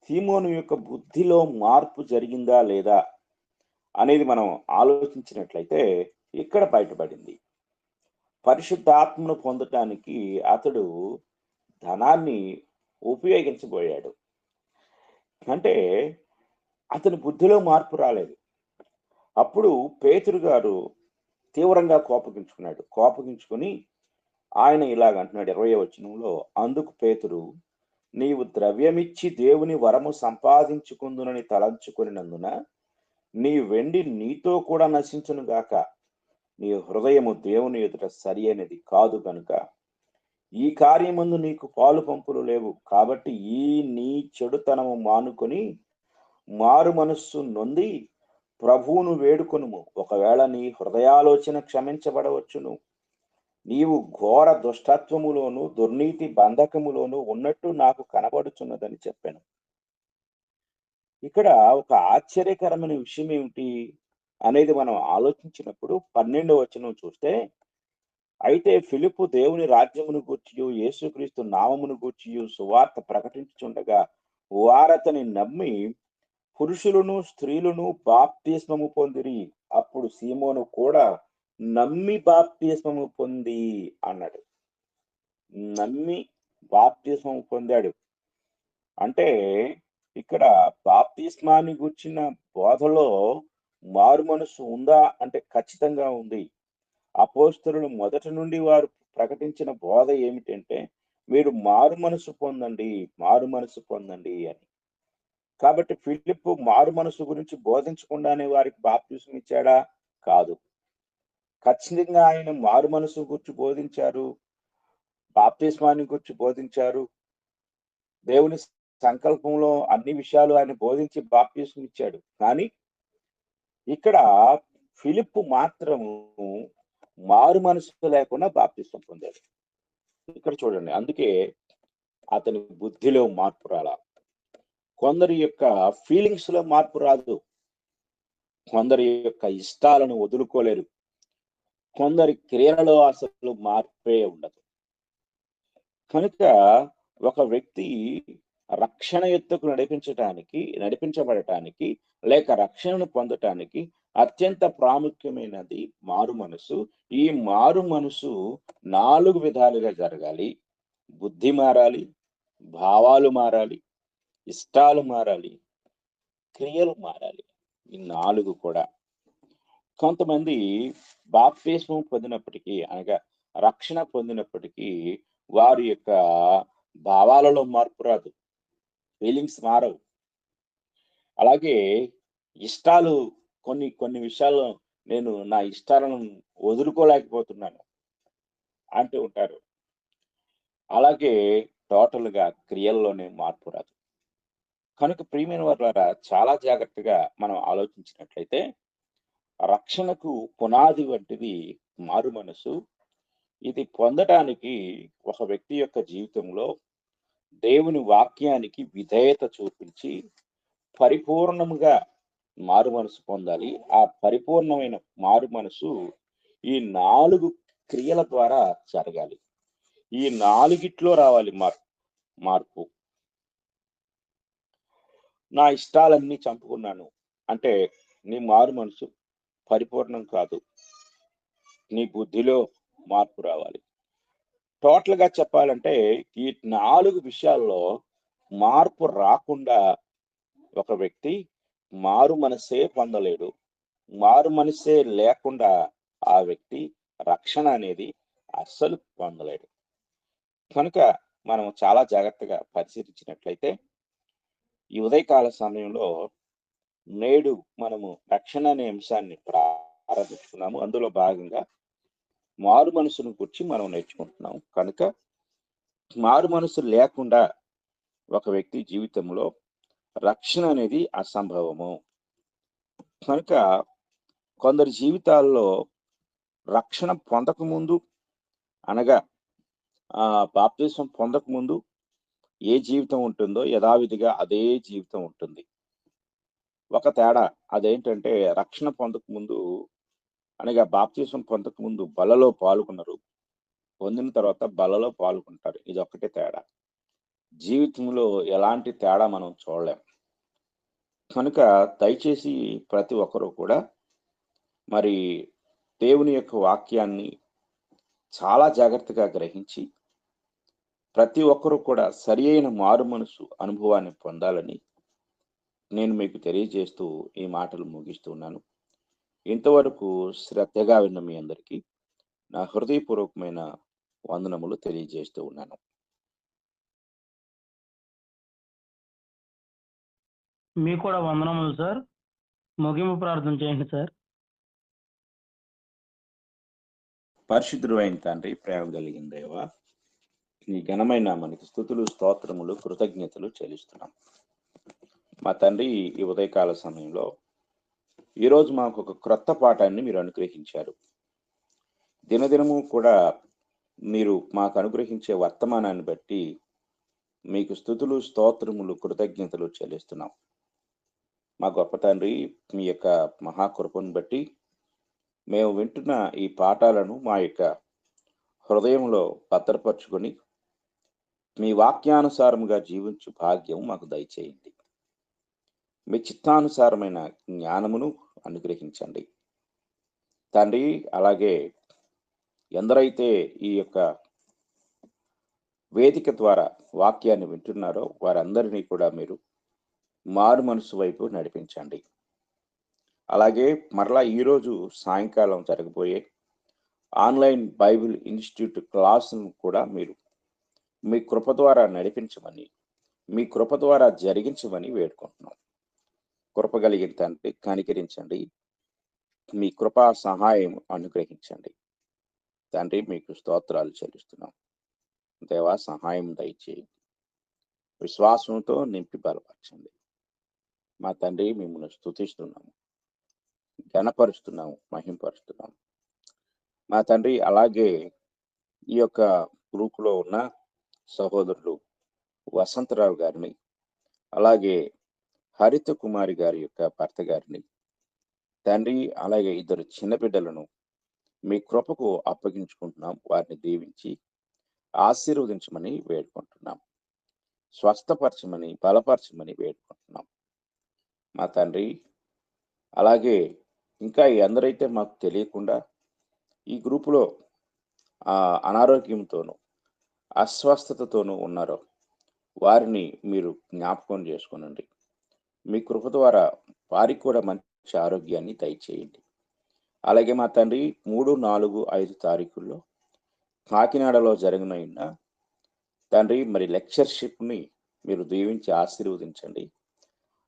[SPEAKER 10] సీమోను యొక్క బుద్ధిలో మార్పు జరిగిందా లేదా అనేది మనం ఆలోచించినట్లయితే ఇక్కడ బయటపడింది. పరిశుద్ధాత్మను పొందటానికి అతడు ధనాన్ని ఉపయోగించబోయాడు. అంటే అతని బుద్ధిలో మార్పు రాలేదు. అప్పుడు పేతురు గారు తీవ్రంగా కోపగించుకుని ఆయన ఇలాగంటున్నాడు 20వ వచనంలో, అందుకు పేతురు, నీవు ద్రవ్యమిచ్చి దేవుని వరము సంపాదించుకుందునని తలంచుకునినందున నీ వెండి నీతో కూడా నశించును గాక, నీ హృదయము దేవుని ఎదుట సరి అనేది కాదు కనుక ఈ కార్యమందు నీకు పాలు పంపులు లేవు. కాబట్టి ఈ నీ చెడుతనము మానుకొని మారు మనస్సు నొంది ప్రభువును వేడుకొనుము. ఒకవేళ నీ హృదయాలోచన క్షమించబడవచ్చును. నీవు ఘోర దుష్టత్వములోను దుర్నీతి బంధకములోను ఉన్నట్టు నాకు కనబడుచున్నదని చెప్పాను. ఇక్కడ ఒక ఆశ్చర్యకరమైన విషయం ఏమిటి అనేది మనం ఆలోచించినప్పుడు 12వ వచనం చూస్తే, అయితే ఫిలిప్పు దేవుని రాజ్యమును గూర్చియు యేసుక్రీస్తు నామమును గూర్చియు సువార్త ప్రకటించుచుండగా వారతని నమ్మి పురుషులను స్త్రీలను బాప్తిస్మము పొందిరి. అప్పుడు సీమోను కూడా నమ్మి బాప్తిస్మము పొంది అన్నాడు. నమ్మి బాప్తిస్మము పొందాడు అంటే ఇక్కడ బాప్తిస్మాన్ని గుర్చిన బోధలో మారు మనసు ఉందా అంటే ఖచ్చితంగా ఉంది. అపోస్తలులు మొదటి నుండి వారు ప్రకటించిన బోధ ఏమిటంటే, మీరు మారు మనసు పొందండి అని. కాబట్టి ఫిలిప్పు మారు మనసు గురించి బోధించకుండానే వారికి బాప్తిస్మం ఇచ్చాడా? కాదు. ఖచ్చితంగా ఆయన మారు మనసు గురించి బోధించారు, బాప్తిస్మాన్ని గురించి బోధించారు. దేవుని సంకల్పంలో అన్ని విషయాలు ఆయన బోధించి బాప్తిస్మం ఇచ్చాడు. కానీ ఇక్కడ ఫిలిప్పు మాత్రము మారు మనసు లేకుండా బాప్తిస్మం పొందాడు. ఇక్కడ చూడండి, అందుకే అతని బుద్ధిలో మార్పు రాలా. కొందరి యొక్క ఫీలింగ్స్ లో మార్పు రాదు, కొందరి యొక్క ఇష్టాలను వదులుకోలేరు, కొందరి క్రియలలో అసలు మార్పే ఉండదు. కనుక ఒక వ్యక్తి రక్షణ ఎత్తుకు నడిపించబడటానికి లేక రక్షణను పొందటానికి అత్యంత ప్రాముఖ్యమైనది మారు మనసు. ఈ మారు మనసు 4 విధాలుగా జరగాలి. బుద్ధి మారాలి, భావాలు మారాలి, ఇష్టాలు మారాలి, క్రియలు మారాలి. ఈ 4 కూడా. కొంతమంది బాప్తిస్మం పొందినప్పటికీ అనగా రక్షణ పొందినప్పటికీ వారి యొక్క భావాలలో మార్పు రాదు, ఫీలింగ్స్ మారవు. అలాగే ఇష్టాలు కొన్ని విషయాల్లో నేను నా ఇష్టాలను వదులుకోలేకపోతున్నాను అంటూ ఉంటారు. అలాగే టోటల్ గా క్రియల్లోనే మార్పు రాదు. కనుక ప్రియమైన వారులారా, చాలా జాగ్రత్తగా మనం ఆలోచించినట్లయితే రక్షణకు పునాది వంటిది మారు మనసు. ఇది పొందడానికి ఒక వ్యక్తి యొక్క జీవితంలో దేవుని వాక్యానికి విధేయత చూపించి పరిపూర్ణముగా మారు మనసు పొందాలి. ఆ పరిపూర్ణమైన మారు మనసు ఈ 4 క్రియల ద్వారా జరగాలి. ఈ 4గిట్లో రావాలి మార్పు. నా ఇష్టాలన్నీ చంపుకున్నాను అంటే నీ మారు మనసు పరిపూర్ణం కాదు. నీ బుద్ధిలో మార్పు రావాలి. టోటల్ గా చెప్పాలంటే ఈ 4 విషయాల్లో మార్పు రాకుండా ఒక వ్యక్తి మారు మనసే పొందలేడు. మారు మనసే లేకుండా ఆ వ్యక్తి రక్షణ అనేది అస్సలు పొందలేడు. కనుక మనం చాలా జాగ్రత్తగా పరిశీలించినట్లయితే ఈ ఉదయకాల సమయంలో నేడు మనము రక్షణ అనే అంశాన్ని ప్రారంభించుకున్నాము. అందులో భాగంగా మారు మనసును గురించి మనం నేర్చుకుంటున్నాం. కనుక మారు మనసు లేకుండా ఒక వ్యక్తి జీవితంలో రక్షణ అనేది అసంభవము. కనుక కొందరి జీవితాల్లో రక్షణ పొందకముందు అనగా బాప్తిస్మం పొందక ముందు ఏ జీవితం ఉంటుందో యథావిధిగా అదే జీవితం ఉంటుంది. ఒక తేడా అదేంటంటే రక్షణ పొందక ముందు అనగా బాప్తిస్మం పొందక ముందు బలలో పాల్గొనరు, పొందిన తర్వాత బలలో పాల్గొంటారు. ఇది ఒక్కటే తేడా. జీవితంలో ఎలాంటి తేడా మనం చూడలేం. కనుక దయచేసి ప్రతి ఒక్కరూ కూడా మరి దేవుని యొక్క వాక్యాన్ని చాలా జాగ్రత్తగా గ్రహించి ప్రతి ఒక్కరూ కూడా సరి అయిన మారు మనసు అనుభవాన్ని పొందాలని నేను మీకు తెలియజేస్తూ ఈ మాటలు ముగిస్తున్నాను. ఇంతవరకు శ్రద్ధగా విన్న మీ అందరికీ నా హృదయపూర్వకమైన వందనములు తెలియజేస్తూ ఉన్నాను.
[SPEAKER 1] మీకు కూడా వందనములు సార్. ముగింపు ప్రార్థన చేయండి సార్.
[SPEAKER 10] పరిశుద్ధుడు అయిన తండ్రి, ప్రేమ కలిగిన దేవా, నీ ఘనమైన మనకి స్తుతులు, స్తోత్రములు, కృతజ్ఞతలు చెల్లిస్తున్నాం. మా తండ్రి, ఈ ఉదయకాల సమయంలో ఈరోజు మాకు ఒక క్రొత్త పాఠాన్ని మీరు అనుగ్రహించారు. దినదినము కూడా మీరు మాకు అనుగ్రహించే వర్తమానాన్ని బట్టి మీకు స్తుతులు, స్తోత్రములు, కృతజ్ఞతలు చెల్లిస్తున్నాం. మా గొప్ప తండ్రి, మీ యొక్క మహాకృపను బట్టి మేము వింటున్న ఈ పాఠాలను మా యొక్క హృదయంలో భద్రపరుచుకొని మీ వాక్యానుసారముగా జీవించు భాగ్యం మాకు దయచేయండి. మీ చిత్తానుసారమైన జ్ఞానమును అనుగ్రహించండి తండ్రి. అలాగే ఎందరైతే ఈ యొక్క వేదిక ద్వారా వాక్యాన్ని వింటున్నారో వారందరినీ కూడా మీరు మారు మనసు వైపు నడిపించండి. అలాగే మరలా ఈరోజు సాయంకాలం జరగబోయే ఆన్లైన్ బైబిల్ ఇన్స్టిట్యూట్ క్లాసును కూడా మీరు మీ కృప ద్వారా నడిపించమని, మీ కృప ద్వారా జరిగించమని వేడుకుంటున్నాం. కృప కలిగిన తండ్రి, కనికరించండి. మీ కృపా సహాయం అనుగ్రహించండి తండ్రి. మీకు స్తోత్రాలు చెల్లిస్తున్నాం. దేవా, సహాయం దయచేయండి. విశ్వాసంతో నింపి బలపరచండి. మా తండ్రి, మిమ్మల్ని స్తుతిస్తున్నాము, ఘనపరుస్తున్నాము, మహింపరుస్తున్నాము మా తండ్రి. అలాగే ఈ యొక్క గ్రూపులో ఉన్న సహోదరులు వసంతరావు గారిని, అలాగే హరిత కుమారి గారి యొక్క భర్త గారిని తండ్రి, అలాగే ఇద్దరు చిన్న బిడ్డలను మీ కృపకు అప్పగించుకుంటున్నాం. వారిని దీవించి ఆశీర్వదించమని వేడుకుంటున్నాం. స్వస్థపరచమని, బలపరచమని వేడుకుంటున్నాం మా తండ్రి. అలాగే ఇంకా ఎందరైతే మాకు తెలియకుండా ఈ గ్రూపులో అనారోగ్యంతోనూ అస్వస్థతతోనూ ఉన్నారో వారిని మీరు జ్ఞాపకం చేసుకునండి. మీ కృప ద్వారా వారికి కూడా మంచి ఆరోగ్యాన్ని దయచేయండి. అలాగే మా తండ్రి, 3, 4, 5 తారీఖుల్లో కాకినాడలో జరగనున్న తండ్రి మరి లెక్చర్షిప్ని మీరు దీవించి ఆశీర్వదించండి.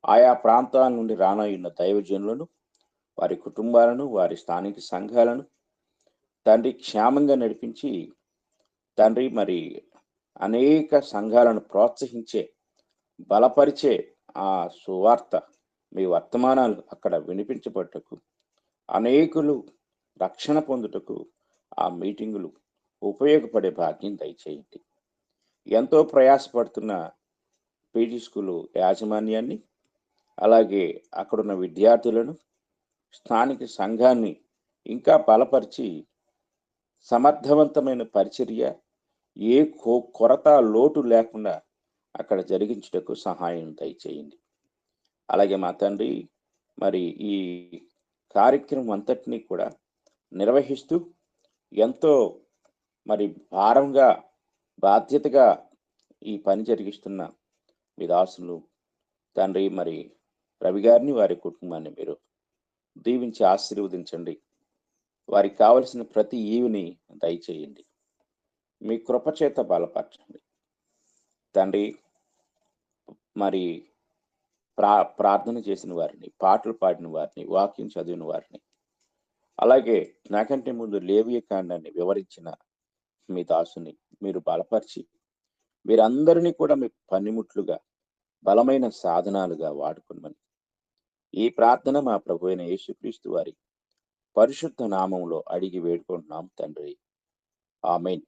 [SPEAKER 10] ఆయా ప్రాంతాల నుండి రానున్న దైవజనులను, వారి కుటుంబాలను, వారి స్థానిక సంఘాలను తండ్రి క్షేమంగా నడిపించి తండ్రి మరి అనేక సంఘాలను ప్రోత్సహించే, బలపరిచే ఆ సువార్త, మీ వర్తమానాలు అక్కడ వినిపించబట్టకు, అనేకులు రక్షణ పొందుటకు ఆ మీటింగులు ఉపయోగపడే భాగ్యం దయచేయండి. ఎంతో ప్రయాసపడుతున్న పీజీ స్కూలు యాజమాన్యాన్ని, అలాగే అక్కడున్న విద్యార్థులను, స్థానిక సంఘాన్ని ఇంకా బలపరిచి సమర్థవంతమైన పరిచర్య, ఏ కొరత లోటు లేకుండా అక్కడ జరిగించుటకు సహాయం దయచేయండి. అలాగే మా తండ్రి, మరి ఈ కార్యక్రమం అంతటినీ కూడా నిర్వహిస్తూ ఎంతో మరి భారంగా, బాధ్యతగా ఈ పని జరిగిస్తున్న మీ దాసులు తండ్రి మరి రవి గారిని, వారి కుటుంబాన్ని మీరు దీవించి ఆశీర్వదించండి. వారికి కావలసిన ప్రతి ఈవిని దయచేయండి. మీ కృపచేత బలపరచండి తండ్రి. మరి ప్రార్థన చేసిన వారిని, పాటలు పాడిన వారిని, వాక్యం చదివిన వారిని, అలాగే నాకంటే ముందు లేవియ కాండాన్ని వివరించిన మీ దాసుని మీరు బలపరిచి వీరందరినీ కూడా మీ పనిముట్లుగా, బలమైన సాధనాలుగా వాడుకున్నామని ఈ ప్రార్థన మా ప్రభు అయిన యేసుక్రీస్తు వారి పరిశుద్ధ నామంలో అడిగి వేడుకుంటున్నాం తండ్రి. ఆమేన్.